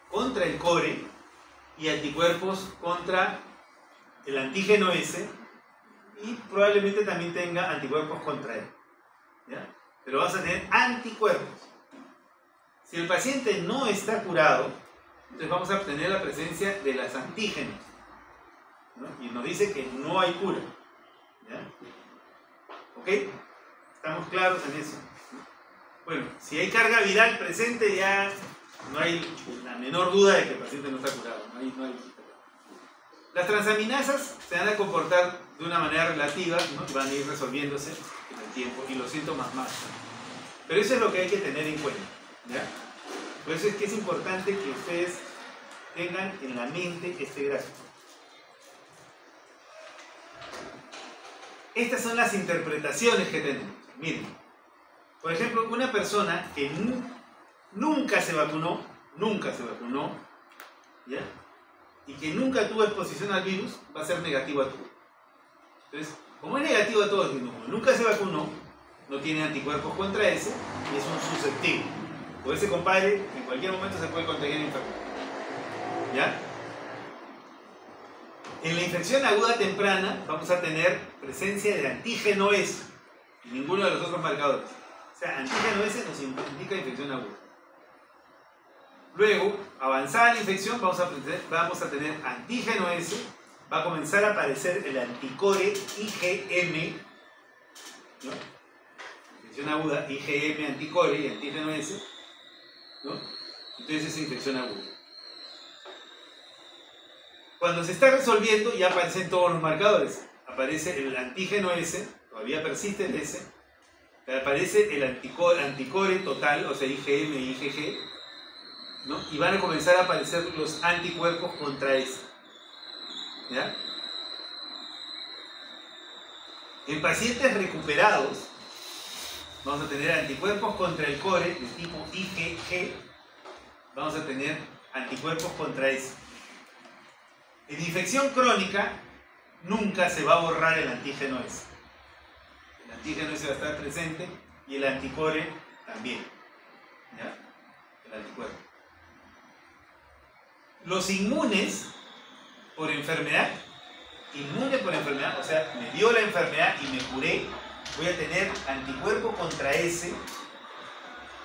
contra el core y anticuerpos contra el antígeno S, y probablemente también tenga anticuerpos contra él. ¿Ya? Pero vas a tener anticuerpos. Si el paciente no está curado, entonces vamos a obtener la presencia de los antígenos, ¿no? Y nos dice que no hay cura. ¿Ya? ¿Ok? ¿Estamos claros en eso? Bueno, si hay carga viral presente, ya no hay la menor duda de que el paciente no está curado. No hay. Las transaminasas se van a comportar de una manera relativa, ¿no? Y van a ir resolviéndose en el tiempo, y los síntomas más. Pero eso es lo que hay que tener en cuenta. ¿Ya? Por eso es que es importante que ustedes tengan en la mente este gráfico. Estas son las interpretaciones que tenemos. Miren, por ejemplo, una persona que nunca se vacunó, ¿ya? Y que nunca tuvo exposición al virus, va a ser negativo a todo. Entonces, como es negativo a todo, como nunca se vacunó, no tiene anticuerpos contra ese y es un susceptible. O ese compadre en cualquier momento se puede contagiar enfermo. ¿Ya? En la infección aguda temprana vamos a tener presencia de antígeno S y ninguno de los otros marcadores. O sea, antígeno S nos indica infección aguda. Luego, avanzada la infección, vamos a tener antígeno S, va a comenzar a aparecer el anticore IgM, ¿no? Infección aguda, IgM, anticore y antígeno S, ¿no? Entonces es infección aguda. Cuando se está resolviendo, ya aparecen todos los marcadores. Aparece el antígeno S, todavía persiste el S, aparece el anticore total, o sea, IgM y IgG, ¿no? Y van a comenzar a aparecer los anticuerpos contra ese. ¿Ya? En pacientes recuperados vamos a tener anticuerpos contra el core de tipo IgG, vamos a tener anticuerpos contra ese. En infección crónica nunca se va a borrar el antígeno S. El antígeno S va a estar presente y el anticore también. ¿Ya? El anticuerpo. Los inmunes por enfermedad, o sea, me dio la enfermedad y me curé, voy a tener anticuerpo contra ese.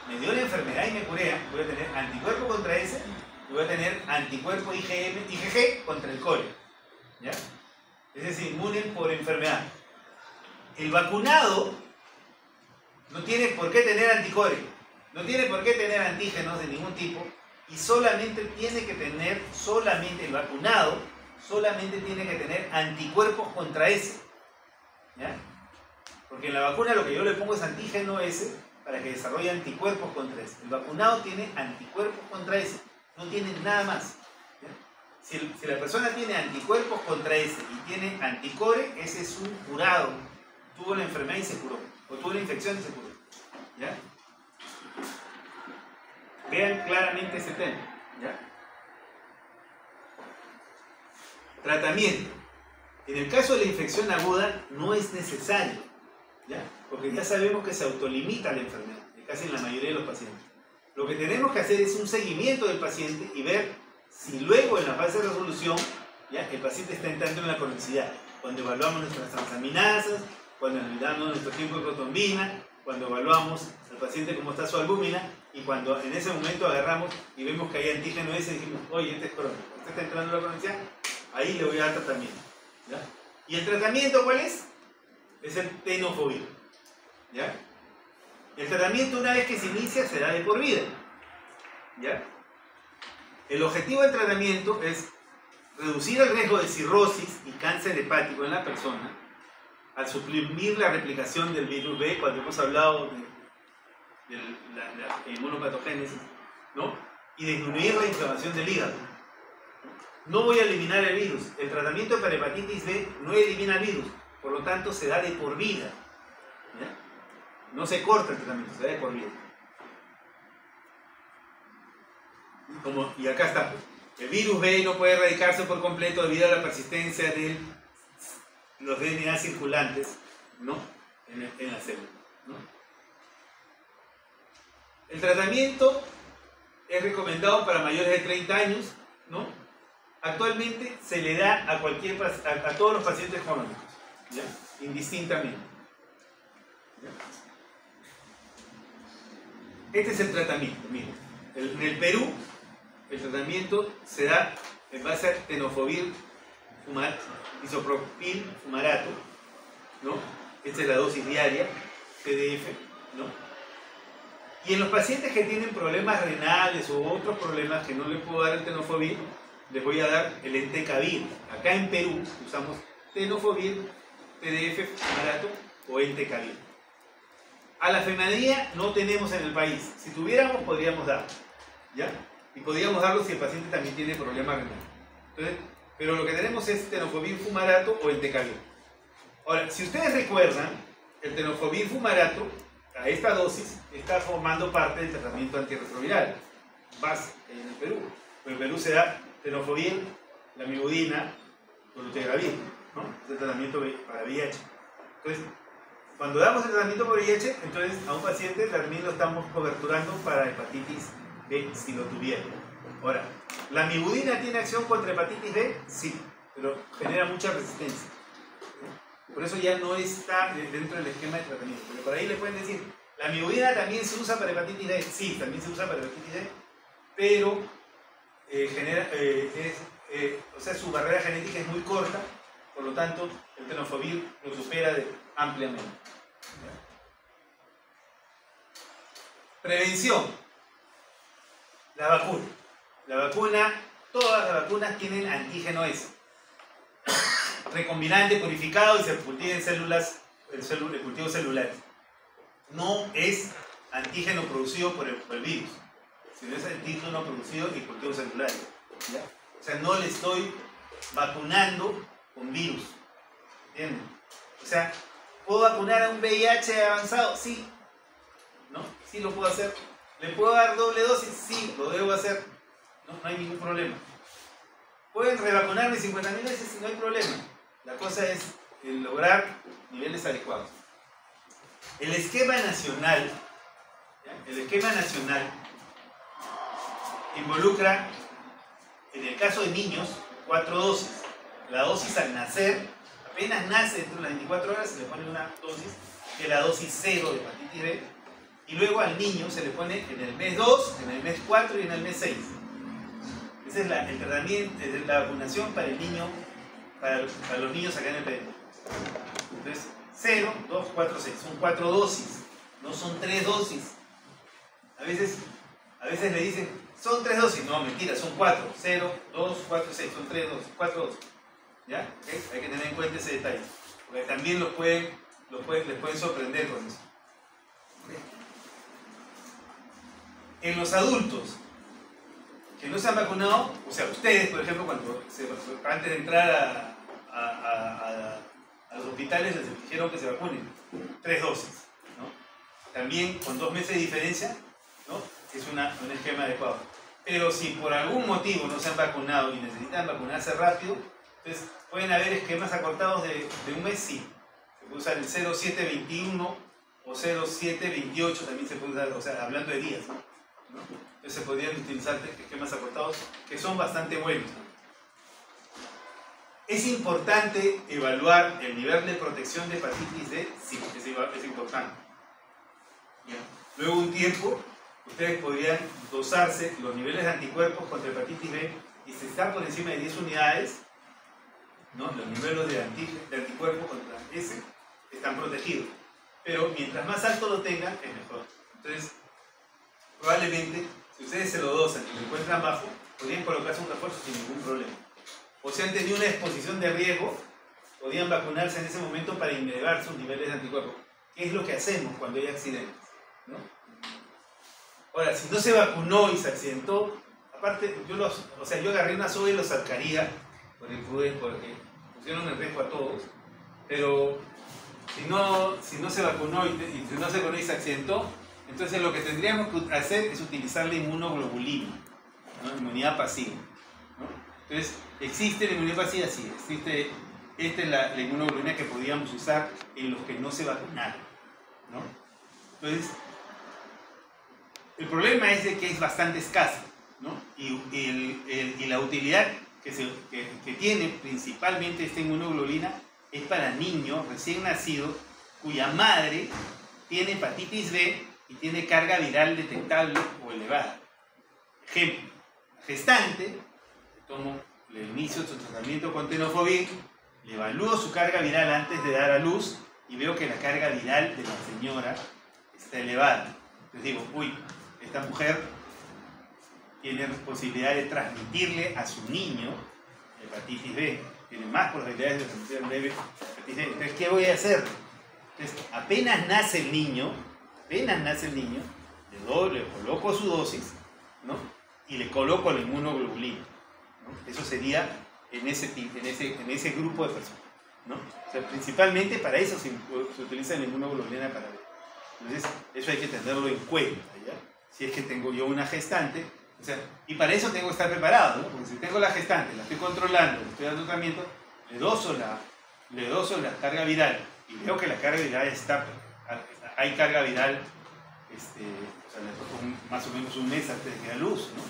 Me dio la enfermedad y me curé, voy a tener anticuerpo contra ese y voy a tener anticuerpo IgG contra el core. ¿Ya? Es decir, inmune por enfermedad. El vacunado No tiene por qué tener anticore, no tiene por qué tener antígenos de ningún tipo y solamente tiene que tener, el vacunado, solamente tiene que tener anticuerpos contra ese. ¿Ya? Porque en la vacuna lo que yo le pongo es antígeno ese para que desarrolle anticuerpos contra ese. El vacunado tiene anticuerpos contra ese, no tiene nada más. ¿Ya? Si la persona tiene anticuerpos contra ese y tiene anticore, ese es un curado. Tuvo la enfermedad y se curó. O tuvo la infección y se curó. ¿Ya? Vean claramente ese tema. ¿Ya? Tratamiento. En el caso de la infección aguda no es necesario. ¿Ya? Porque ya sabemos que se autolimita la enfermedad, casi en la mayoría de los pacientes. Lo que tenemos que hacer es un seguimiento del paciente y ver si luego en la fase de resolución, ¿ya?, el paciente está entrando en la cronicidad. Cuando evaluamos nuestras transaminasas, cuando evaluamos nuestro tiempo de protombina, cuando evaluamos al paciente cómo está su albúmina y cuando en ese momento agarramos y vemos que hay antígeno ese y decimos, oye, este es crónico, este está entrando en la cronicidad, ahí le voy a dar tratamiento. ¿Ya? ¿Y el tratamiento cuál es? Es el tenofovir. ¿Ya? El tratamiento, una vez que se inicia, será de por vida. ¿Ya? El objetivo del tratamiento es reducir el riesgo de cirrosis y cáncer hepático en la persona al suprimir la replicación del virus B, cuando hemos hablado de la inmunopatogénesis, ¿no? Y disminuir la inflamación del hígado. No voy a eliminar el virus. El tratamiento para hepatitis B no elimina el virus, por lo tanto se da de por vida. ¿Ya? No se corta el tratamiento, se da de por vida. Y acá está. El virus B no puede erradicarse por completo debido a la persistencia de los DNA circulantes, ¿no?, en la célula, ¿no? El tratamiento es recomendado para mayores de 30 años, ¿no? Actualmente se le da a todos los pacientes crónicos, ¿ya?, indistintamente. ¿Ya? Este es el tratamiento. Miren, en el Perú el tratamiento se da en base a tenofovir isopropil fumarato, ¿no? Esta es la dosis diaria, TDF, ¿no? Y en los pacientes que tienen problemas renales u otros problemas que no les puedo dar el tenofovir, les voy a dar el entecavir. Acá en Perú usamos tenofovir, TDF fumarato o entecavir. A la fenadía no tenemos en el país. Si tuviéramos, podríamos dar, ¿ya? Y podríamos darlo si el paciente también tiene problemas renales. Entonces, pero lo que tenemos es tenofovir fumarato o entecavir. Ahora, si ustedes recuerdan, el tenofovir fumarato, a esta dosis, está formando parte del tratamiento antirretroviral, base en el Perú. En el Perú se da tenofovir, lamivudina, dolutegravir, ¿no? Es el tratamiento para VIH. Entonces, cuando damos el tratamiento por VIH, entonces a un paciente también lo estamos coberturando para hepatitis B si lo tuviera. Ahora, ¿la lamivudina tiene acción contra hepatitis B? Sí, pero genera mucha resistencia. Por eso ya no está dentro del esquema de tratamiento. Porque por ahí le pueden decir, ¿la lamivudina también se usa para hepatitis B? Sí, también se usa para hepatitis B, pero o sea, su barrera genética es muy corta, por lo tanto, el tenofovir lo supera ampliamente. Prevención. La vacuna. Todas las vacunas tienen antígeno S. Recombinante, purificado y se cultiva en células, el cultivo celular. No es antígeno producido por el virus, sino es antígeno producido en cultivo celular. ¿Ya? O sea, no le estoy vacunando con virus. ¿Entienden? O sea, ¿puedo vacunar a un VIH avanzado? Sí. ¿No? Sí lo puedo hacer. ¿Le puedo dar doble dosis? Sí, lo debo hacer. No hay ningún problema. ¿Pueden revacunarme 50.000 veces? Sí, no hay problema. La cosa es lograr niveles adecuados. El esquema nacional, ¿ya?, el esquema nacional involucra, en el caso de niños, 4 dosis. La dosis al nacer, apenas nace dentro de las 24 horas, se le pone una dosis, que es la dosis 0 de hepatitis B, y luego al niño se le pone en el mes 2, en el mes 4 y en el mes 6. Ese es el tratamiento, es la vacunación para el niño, para los niños acá en el Perú. Entonces, 0, 2, 4, 6, son 4 dosis, no son 3 dosis. A veces le dicen, son 3 dosis. No, mentira, son 4. 0, 2, 4, 6. Son 3 dosis, 4 dosis. ¿Ya? ¿Okay? Hay que tener en cuenta ese detalle. Porque también les pueden sorprender con eso. ¿Okay? En los adultos que no se han vacunado, o sea, ustedes, por ejemplo, antes de entrar a los hospitales les dijeron que se vacunen 3 dosis, ¿no? También con 2 meses de diferencia, ¿no? Es un esquema adecuado. Pero si por algún motivo no se han vacunado y necesitan vacunarse rápido, entonces pueden haber esquemas acortados de un mes, sí. Se puede usar el 0721 o 0728 también se puede usar, o sea, hablando de días, ¿no? Entonces se podrían utilizar esquemas acortados que son bastante buenos, ¿no? ¿Es importante evaluar el nivel de protección de hepatitis D? Sí, es importante. ¿Ya? Luego de un tiempo, ustedes podrían dosarse los niveles de anticuerpos contra hepatitis B y si están por encima de 10 unidades, ¿no? Los niveles de anticuerpos contra ese están protegidos. Pero mientras más alto lo tengan, es mejor. Entonces, probablemente, si ustedes se lo dosan y lo encuentran bajo, podrían colocarse un refuerzo sin ningún problema. O si han tenido una exposición de riesgo, podrían vacunarse en ese momento para elevar sus niveles de anticuerpos. ¿Qué es lo que hacemos cuando hay accidentes? ¿No? Ahora, si no se vacunó y se accidentó, aparte, yo agarré una soga y los sacaría, porque pusieron en riesgo a todos, pero si no se vacunó y si no se vacunó y se accidentó, entonces lo que tendríamos que hacer es utilizar la inmunoglobulina, ¿no? Inmunidad pasiva, ¿no? Entonces, ¿existe la inmunidad pasiva? Sí, existe. Esta es la inmunoglobulina que podríamos usar en los que no se vacunaron, ¿no? Entonces, el problema es de que es bastante escasa, ¿no? Y la utilidad que tiene principalmente esta inmunoglobulina es para niños recién nacidos cuya madre tiene hepatitis B y tiene carga viral detectable o elevada. Ejemplo, gestante, le inicio su tratamiento con tenofovir, le evalúo su carga viral antes de dar a luz y veo que la carga viral de la señora está elevada. Entonces digo, uy, esta mujer tiene posibilidad de transmitirle a su niño hepatitis B, tiene más probabilidades de transmitirle hepatitis B. Entonces, ¿qué voy a hacer? Entonces, apenas nace el niño, le coloco su dosis, ¿no? Y le coloco la inmunoglobulina, ¿no? Eso sería en ese grupo de personas, ¿no? O sea, principalmente para eso se utiliza la inmunoglobulina para ver. Entonces, eso hay que tenerlo en cuenta, ¿ya? Si es que tengo yo una gestante, o sea, y para eso tengo que estar preparado, ¿no? Porque si tengo la gestante, la estoy controlando, le estoy dando tratamiento, le doso la carga viral y veo que la carga viral hay carga viral, o sea, más o menos un mes antes de que da luz, ¿no?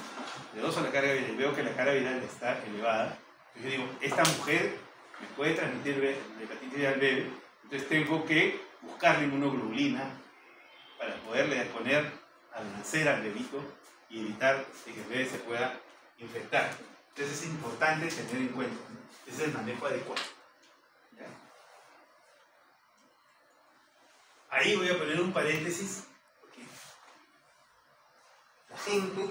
Le doso la carga viral y veo que la carga viral está elevada. Entonces yo digo, esta mujer me puede transmitir la hepatitis viral leve, entonces tengo que buscar la inmunoglobulina para poderle poner al nacer al bebito y evitar que el bebé se pueda infectar. Entonces es importante tener en cuenta, ¿no? Ese es el manejo adecuado. ¿Ya? Ahí voy a poner un paréntesis, porque la gente,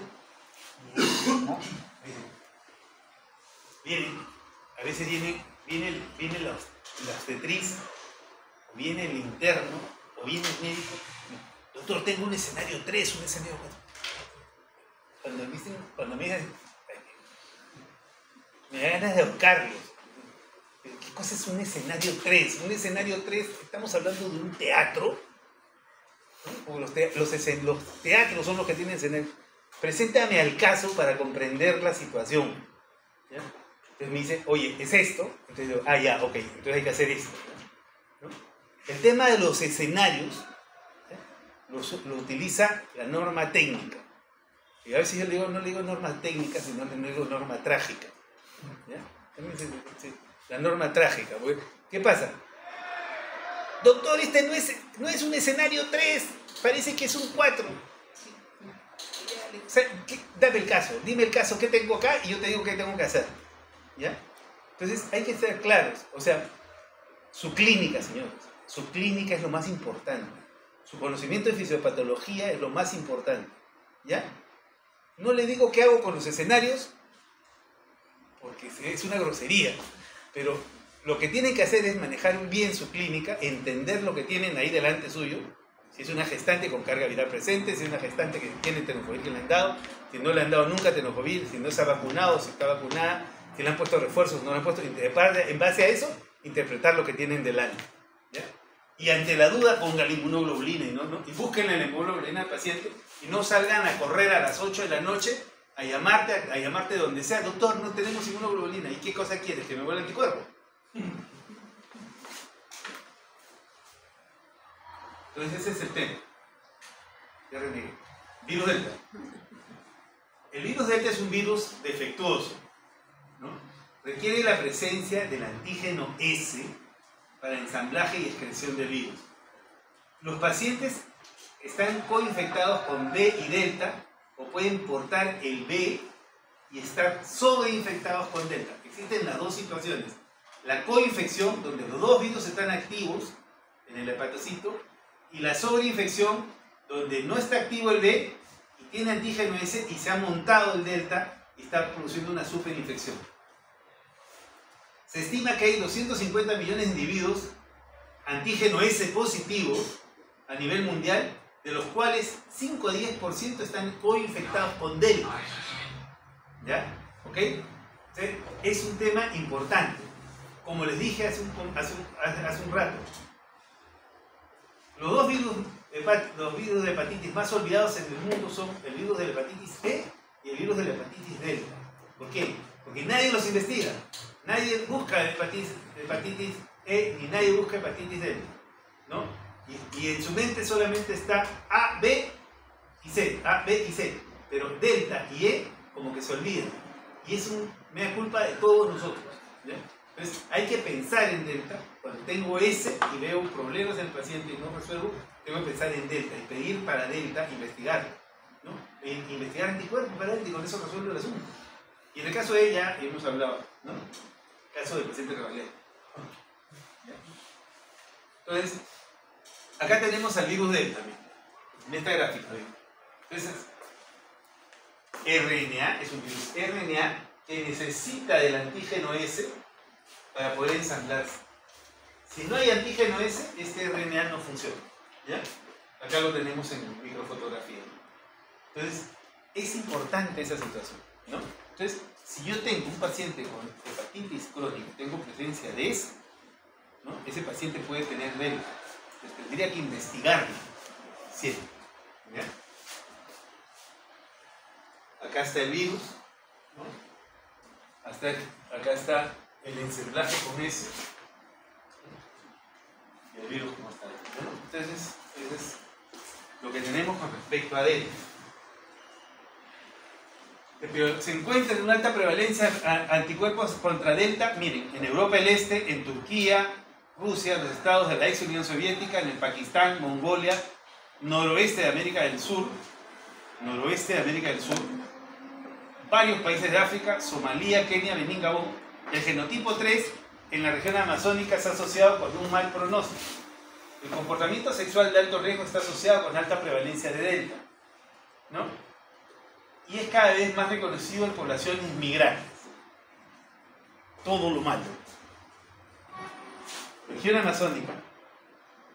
¿no? A veces viene la obstetriz, o viene el interno, o viene el médico. Doctor, tengo un escenario 3, un escenario 4. Cuando me dicen, me da ganas de ahorcarlos. ¿Qué cosa es un escenario 3? Un escenario 3, estamos hablando de un teatro, ¿no? Los teatros son los que tienen escenario. Preséntame al caso para comprender la situación, ¿ya? Entonces me dice, oye, ¿es esto? Entonces yo, ya, ok, entonces hay que hacer esto, ¿no? El tema de los escenarios lo utiliza la norma técnica. Y a veces yo no le digo norma técnica, sino le digo norma trágica, ¿ya? La norma trágica. ¿Qué pasa? Doctor, este no es un escenario 3, parece que es un 4. O sea, dame el caso, dime el caso, ¿qué tengo acá? Y yo te digo qué tengo que hacer, ¿ya? Entonces hay que ser claros. O sea, su clínica, señores, su clínica es lo más importante. Su conocimiento de fisiopatología es lo más importante, ¿ya? No le digo qué hago con los escenarios, porque es una grosería, pero lo que tienen que hacer es manejar bien su clínica, entender lo que tienen ahí delante suyo, si es una gestante con carga viral presente, si es una gestante que tiene tenofovir que le han dado, si no le han dado nunca tenofovir, si no se ha vacunado, si está vacunada, si le han puesto refuerzos, no le han puesto, en base a eso, interpretar lo que tienen delante, ¿ya? Y ante la duda, pongan la inmunoglobulina y busquen la inmunoglobulina al paciente y no salgan a correr a las 8 de la noche a llamarte donde sea, doctor, no tenemos inmunoglobulina, ¿y qué cosa quieres? ¿Que me vuelva anticuerpo? Entonces ese es el tema. Ya renegué. Virus delta. El virus delta es un virus defectuoso, ¿no? Requiere la presencia del antígeno S para ensamblaje y excreción del virus. Los pacientes están coinfectados con B y delta o pueden portar el B y estar sobreinfectados con delta. Existen las dos situaciones. La coinfección, donde los dos virus están activos en el hepatocito, y la sobreinfección, donde no está activo el B y tiene antígeno S y se ha montado el delta y está produciendo una superinfección. Se estima que hay 250 millones de individuos antígeno S positivos a nivel mundial, de los cuales 5 a 10% están coinfectados con delta. ¿Ya? ¿Ok? ¿Sí? Es un tema importante. Como les dije hace un rato, los dos virus de hepatitis más olvidados en el mundo son el virus de la hepatitis E y el virus de la hepatitis delta. ¿Por qué? Porque nadie los investiga. Nadie busca hepatitis E ni nadie busca hepatitis delta, ¿no? Y en su mente solamente está A, B y C, A, B y C. Pero delta y E como que se olvidan. Y es mea culpa de todos nosotros, ¿ya? Entonces hay que pensar en delta. Cuando tengo S y veo problemas en el paciente y no resuelvo, tengo que pensar en delta y pedir para delta, investigar, ¿no? Investigar anticuerpos para delta y con eso resuelvo el asunto. Y en el caso de ella, hemos hablado, ¿no? Caso del paciente Cavalier. Entonces, acá tenemos al virus delta, en esta gráfica. Entonces, RNA es un virus RNA que necesita del antígeno S para poder ensamblarse. Si no hay antígeno S, este RNA no funciona, ¿ya? Acá lo tenemos en microfotografía. Entonces, es importante esa situación, ¿no? Entonces, si yo tengo un paciente con hepatitis crónica, tengo presencia de S, ¿no? Ese paciente puede tener delta. Entonces, tendría que investigarlo siempre, ¿ya? Acá está el virus, ¿no? Acá está el ensamblaje con S. Y el virus como está ahí, ¿no? Entonces, eso es lo que tenemos con respecto a delta. Pero se encuentra en una alta prevalencia anticuerpos contra delta, miren, en Europa del Este, en Turquía, Rusia, los estados de la ex Unión Soviética, en el Pakistán, Mongolia, noroeste de América del Sur, varios países de África, Somalia, Kenia, Benín, Gabón. El genotipo 3 en la región amazónica está asociado con un mal pronóstico. El comportamiento sexual de alto riesgo está asociado con alta prevalencia de delta, ¿no? Y es cada vez más reconocido en poblaciones migrantes. Todo lo malo. Región amazónica,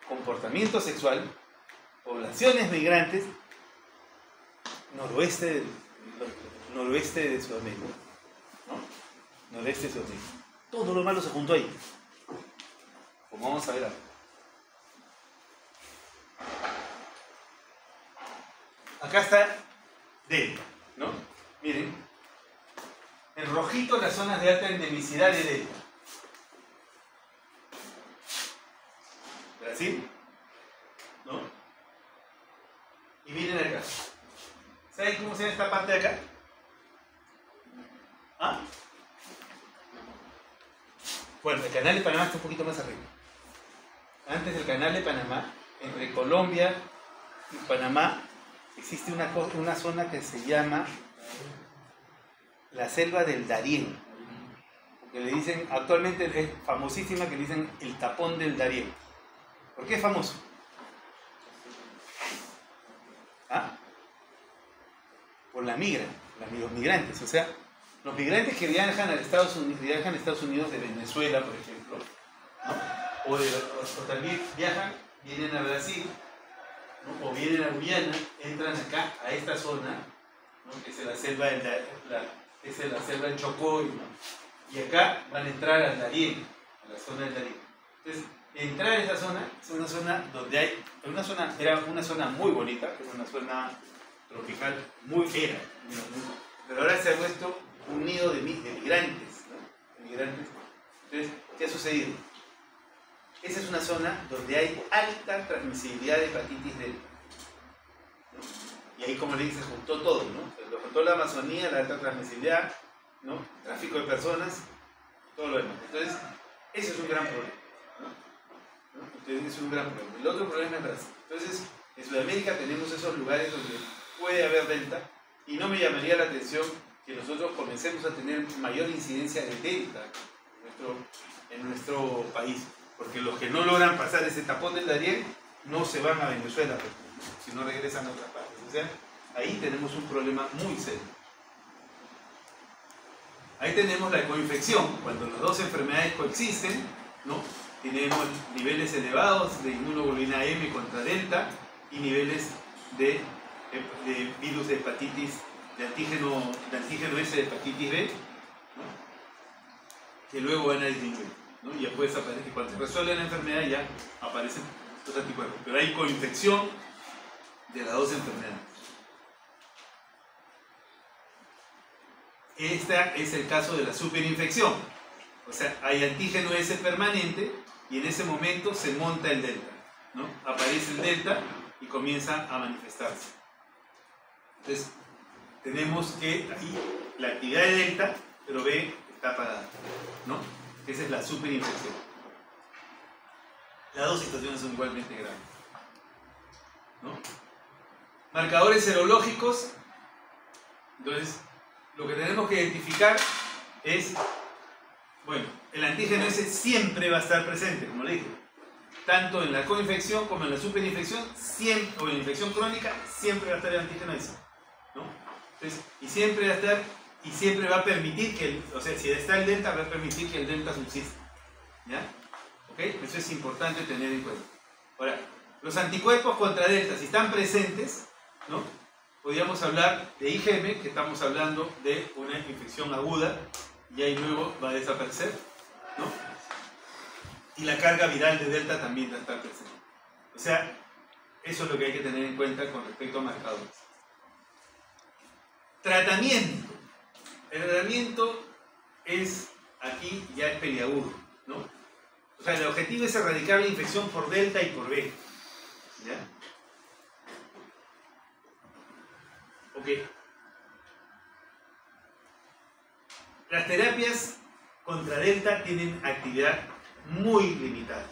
comportamiento sexual, poblaciones migrantes, noroeste de Sudamérica, ¿no? Noroeste de Sudamérica. Todo lo malo se juntó ahí. Como vamos a ver ahora. Acá está delta, ¿no? Miren, en rojito las zonas de alta endemicidad de delta. Brasil, ¿no? Y miren acá. ¿Saben cómo se llama esta parte de acá? ¿Ah? Bueno, el canal de Panamá está un poquito más arriba. Antes del canal de Panamá, entre Colombia y Panamá, existe una zona que se llama la selva del Darién. Que le dicen, actualmente es famosísima, que le dicen el tapón del Darién. ¿Por qué es famoso? la migran, los migrantes. O sea, los migrantes que viajan a Estados Unidos de Venezuela, por ejemplo, ¿no? o también vienen a Brasil, ¿no? O vienen a Guyana, entran acá, a esta zona, ¿no? Que es la selva del Chocó, ¿no? Y acá van a entrar al Darién, a la zona del Darién. Entonces, entrar a esta zona es una zona donde hay, era una zona muy bonita, es una zona tropical, pero ahora se ha puesto un nido de migrantes, ¿no? De migrantes. Entonces, ¿qué ha sucedido? Esa es una zona donde hay alta transmisibilidad de hepatitis delta, ¿no? Y ahí, como le dije, se juntó todo, ¿no? Se juntó la Amazonía, la alta transmisibilidad, ¿no? Tráfico de personas, todo lo demás. Entonces, ese es un gran problema, ¿no? Entonces, es un gran problema. El otro problema es Brasil. Entonces, en Sudamérica tenemos esos lugares donde puede haber delta, y no me llamaría la atención que nosotros comencemos a tener mayor incidencia de delta en nuestro país, porque los que no logran pasar ese tapón del Darién no se van a Venezuela, si no regresan a otras partes. O sea, ahí tenemos un problema muy serio. Ahí tenemos la coinfección, cuando las dos enfermedades coexisten, ¿no? Tenemos niveles elevados de inmunoglobulina M contra delta y niveles de virus de hepatitis, de antígeno S de hepatitis B, ¿no? Que luego van a disminuir, ¿no? Y después aparece, cuando se resuelve la enfermedad ya aparecen los anticuerpos, pero hay coinfección de las dos enfermedades. Este es el caso de la superinfección, o sea, hay antígeno S permanente y en ese momento se monta el delta, ¿no? Aparece el delta y comienza a manifestarse. Entonces, tenemos que ahí la actividad de delta, pero B está apagada, ¿no? Esa es la superinfección. Las dos situaciones son igualmente graves, ¿no? Marcadores serológicos. Entonces, lo que tenemos que identificar es, bueno, el antígeno S siempre va a estar presente, como le dije, tanto en la coinfección como en la superinfección, siempre, o en la infección crónica, siempre va a estar el antígeno S, ¿no? Entonces, y siempre va a estar, y siempre va a permitir que, o sea, si está el delta, va a permitir que el delta subsista, ¿ya? ¿Ok? Eso es importante tener en cuenta. Ahora, los anticuerpos contra delta, si están presentes, ¿no? Podríamos hablar de IgM, que estamos hablando de una infección aguda, y ahí luego va a desaparecer, ¿no? Y la carga viral de delta también va a estar presente. O sea, eso es lo que hay que tener en cuenta con respecto a marcadores. Tratamiento. El tratamiento es, aquí ya es peliagudo, ¿no? O sea, el objetivo es erradicar la infección por delta y por B, ¿ya? Ok. Las terapias contra delta tienen actividad muy limitada,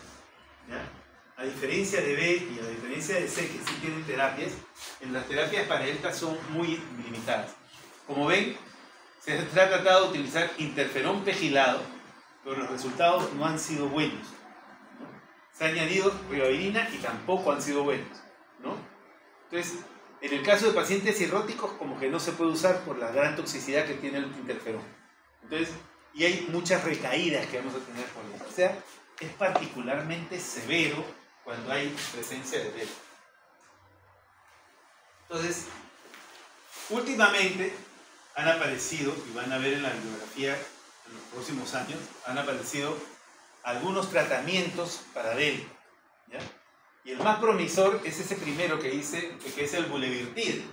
¿ya? A diferencia de B y a diferencia de C, que sí tienen terapias, en las terapias para delta son muy limitadas. Como ven, se ha tratado de utilizar interferón pegilado, pero los resultados no han sido buenos, ¿no? Se ha añadido ribavirina y tampoco han sido buenos, ¿no? Entonces, en el caso de pacientes cirróticos, como que no se puede usar por la gran toxicidad que tiene el interferón. Entonces, y hay muchas recaídas que vamos a tener por eso. O sea, es particularmente severo cuando hay presencia de delta. Entonces, últimamente han aparecido, y van a ver en la bibliografía en los próximos años, han aparecido algunos tratamientos para delta, ¿ya? Y el más promisor es ese primero que hice, que es el bulevirtide,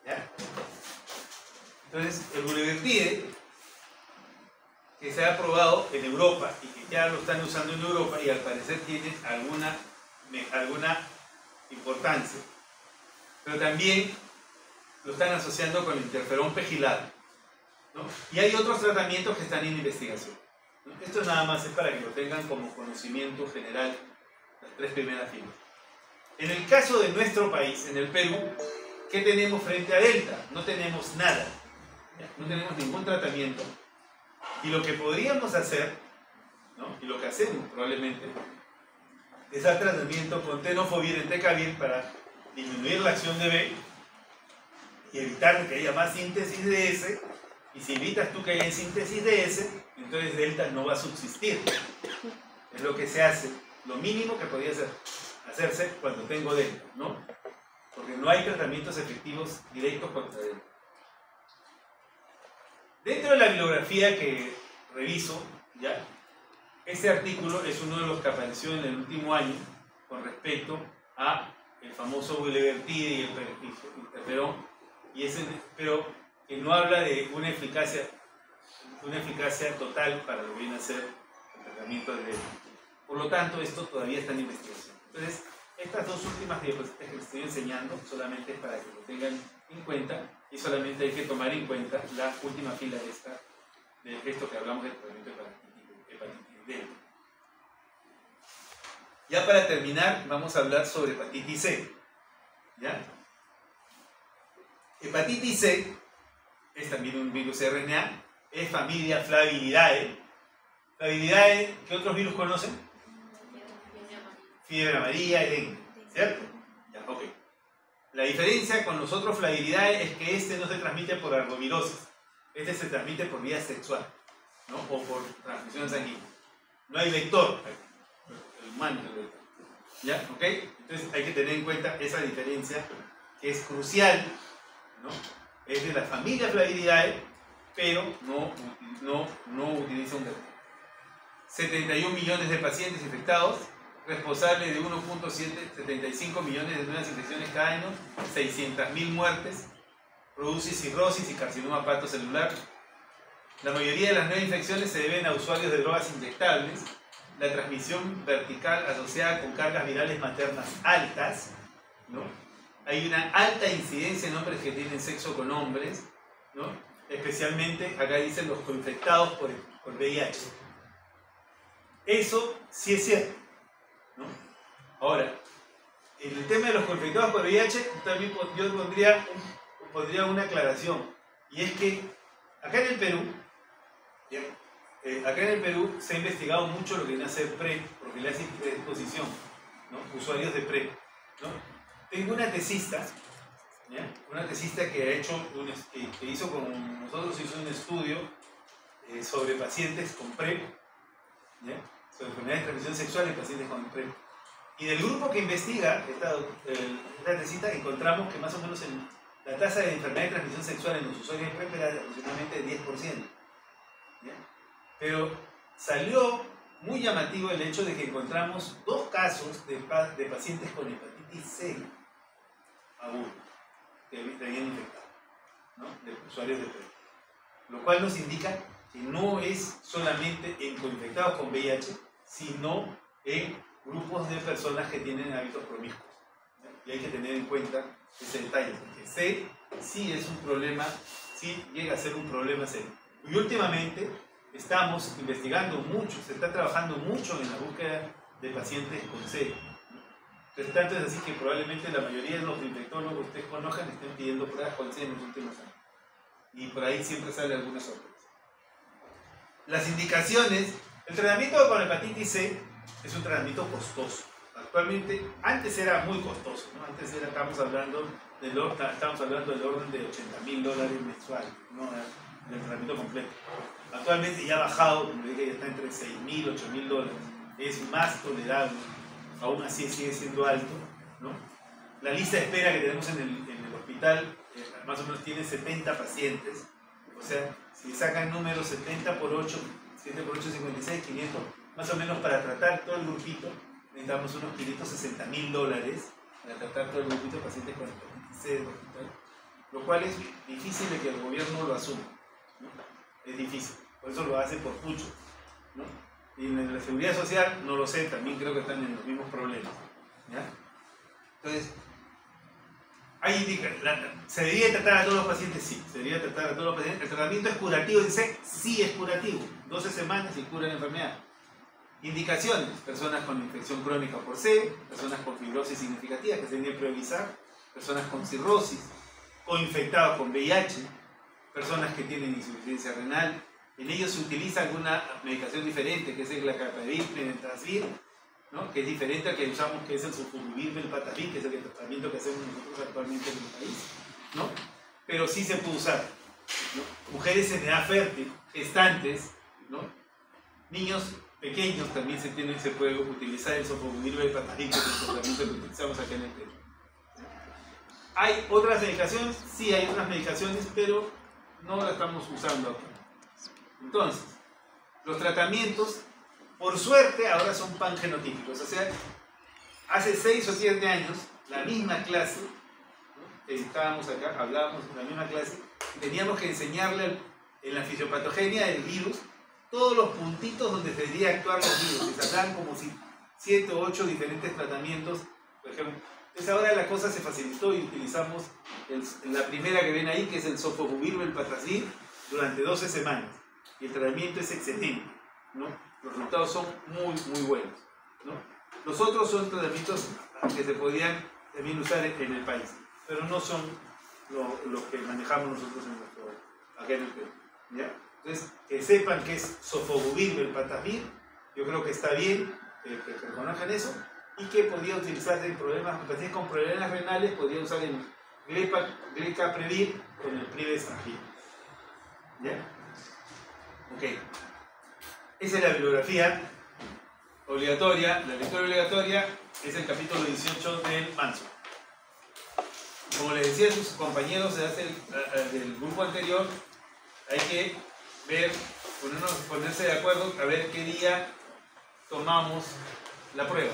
¿ya? Entonces, el bulevirtide, que se ha aprobado en Europa y que ya lo están usando en Europa y al parecer tiene alguna importancia, pero también lo están asociando con el interferón pegilado, ¿no? Y hay otros tratamientos que están en investigación, ¿no? Esto nada más es para que lo tengan como conocimiento general, las tres primeras filas. En el caso de nuestro país, en el Perú, ¿qué tenemos frente a delta? No tenemos nada, ¿ya? No tenemos ningún tratamiento. Y lo que podríamos hacer, ¿no? Y lo que hacemos probablemente, es dar tratamiento con tenofovir, entecavir para disminuir la acción de B y evitar que haya más síntesis de S, y si evitas tú que haya síntesis de S, entonces delta no va a subsistir. Es lo que se hace, lo mínimo que podría hacerse cuando tengo delta, ¿no? Porque no hay tratamientos efectivos directos contra delta. Dentro de la bibliografía que reviso, ¿ya? Este artículo es uno de los que apareció en el último año con respecto a el famoso bulevirtide y el interferón, pero que no habla de una eficacia total para lo que viene a ser el tratamiento de delta. Por lo tanto, esto todavía está en investigación. Entonces, estas dos últimas diapositivas que les estoy enseñando solamente es para que lo tengan en cuenta, y solamente hay que tomar en cuenta la última fila de esto que hablamos del tratamiento de hepatitis delta. Ya para terminar, vamos a hablar sobre hepatitis C. ¿Ya? Hepatitis C es también un virus RNA, es familia Flaviridae. Flaviridae, ¿qué otros virus conocen? Fiebre amarilla y dengue, ¿cierto? Ya, ok. La diferencia con los otros Flaviridae es que este no se transmite por arbovirosis, este se transmite por vía sexual, ¿no? O por transmisión sanguínea. No hay vector, el humano es el vector. ¿Ya? ¿Ok? Entonces hay que tener en cuenta esa diferencia que es crucial, ¿no? Es de la familia Flaviridae, pero no utiliza un vector. 71 millones de pacientes infectados, responsable de 1.75 millones de nuevas infecciones cada año, 600.000 muertes, produce cirrosis y carcinoma hepatocelular. La mayoría de las nuevas infecciones se deben a usuarios de drogas inyectables, la transmisión vertical asociada con cargas virales maternas altas, ¿no? Hay una alta incidencia en hombres que tienen sexo con hombres, ¿no? Especialmente, acá dicen los coinfectados por VIH. Eso sí es cierto, ¿no? Ahora, en el tema de los coinfectados por VIH, también yo pondría una aclaración, y es que acá en el Perú, se ha investigado mucho lo que viene a ser PrEP, profilaxis y predisposición, ¿no? Usuarios de PrEP, ¿no? Tengo una tesista, ¿ya? Una tesista que hizo con nosotros, hizo un estudio sobre pacientes con PrEP, ¿ya? Sobre enfermedades de transmisión sexual en pacientes con PrEP. Y del grupo que investiga esta tesita, encontramos que más o menos la tasa de enfermedad de transmisión sexual en los usuarios de PrEP era de aproximadamente 10%. ¿Ya? Pero salió muy llamativo el hecho de que encontramos 2 casos de pacientes con hepatitis C aguda que habían infectado, ¿no? De usuarios de PrEP. Lo cual nos indica que no es solamente en coinfectados con VIH, sino en grupos de personas que tienen hábitos promiscuos, ¿ya? Y hay que tener en cuenta ese detalle, porque C sí es un problema, sí llega a ser un problema serio. Y últimamente estamos investigando mucho, se está trabajando mucho en la búsqueda de pacientes con C. Entonces, tanto es así que probablemente la mayoría de los infectólogos que ustedes conozcan estén pidiendo pruebas con C en los últimos años. Y por ahí siempre sale alguna sorpresa. Las indicaciones, el tratamiento con hepatitis C es un tratamiento costoso. Actualmente, antes era muy costoso, ¿no? Antes estábamos hablando del orden de $80.000 mensuales, ¿no? Del tratamiento completo. Actualmente ya ha bajado, como dije, ya está entre $6.000 y $8.000. Es más tolerable, aún así sigue siendo alto, ¿no? La lista de espera que tenemos en el hospital más o menos tiene 70 pacientes. O sea, si sacan números 70 por 8, 7 por 8, 56, 500, más o menos para tratar todo el grupito, necesitamos unos $560.000 para tratar todo el grupito de pacientes con hepatitis C del hospital, lo cual es difícil de que el gobierno lo asuma, ¿no? Es difícil, por eso lo hace por mucho, ¿no? Y en la seguridad social, no lo sé, también creo que están en los mismos problemas, ¿ya? Entonces, ¿se debería tratar a todos los pacientes? Sí, se debería tratar a todos los pacientes. ¿El tratamiento es curativo en C? Sí, es curativo. 12 semanas y cura la enfermedad. Indicaciones: personas con infección crónica por C, personas con fibrosis significativa que se deben priorizar, personas con cirrosis, coinfectados con VIH, personas que tienen insuficiencia renal. En ellos se utiliza alguna medicación diferente, que es el acalabrin, flunarizine, ¿no? Que es diferente al que usamos, que es el sulfurubir, el patavir, que es el tratamiento que hacemos nosotros actualmente en el país, ¿no? pero sí se puede usar, ¿no? Mujeres en edad fértil, gestantes, ¿no? Niños pequeños también se puede utilizar el sofosbuvir Velpatasvir, que es el tratamiento que utilizamos acá en el Perú. ¿Hay otras medicaciones? Sí, hay otras medicaciones, pero no las estamos usando acá. Entonces, los tratamientos, por suerte, ahora son pangenotípicos. O sea, hace 6 o 7 años, la misma clase, ¿no? Estábamos acá, hablábamos en la misma clase, y teníamos que enseñarle en la fisiopatogenia del virus todos los puntitos donde debería actuar los virus. Y se hablaban como si 7 o 8 diferentes tratamientos, por ejemplo. Entonces ahora la cosa se facilitó y utilizamos la primera que ven ahí, que es el sofosbuvir Velpatasvir, durante 12 semanas. Y el tratamiento es excelente, ¿no? Los resultados son muy, muy buenos, ¿no? Los otros son tratamientos que se podían también usar en el país, pero no son los que manejamos nosotros acá en el Perú, ¿ya? Entonces, que sepan que es sofosbuvir Velpatasvir, yo creo que está bien que reconozcan eso, y que podía utilizarse en pacientes con problemas renales, podría usar el Glecaprevir con el Privesangil. ¿Ya? Ok. Esa es la bibliografía obligatoria. La lectura obligatoria es el capítulo 18 del Manso. Como les decía a sus compañeros del grupo anterior, hay que ponerse de acuerdo a ver qué día tomamos la prueba.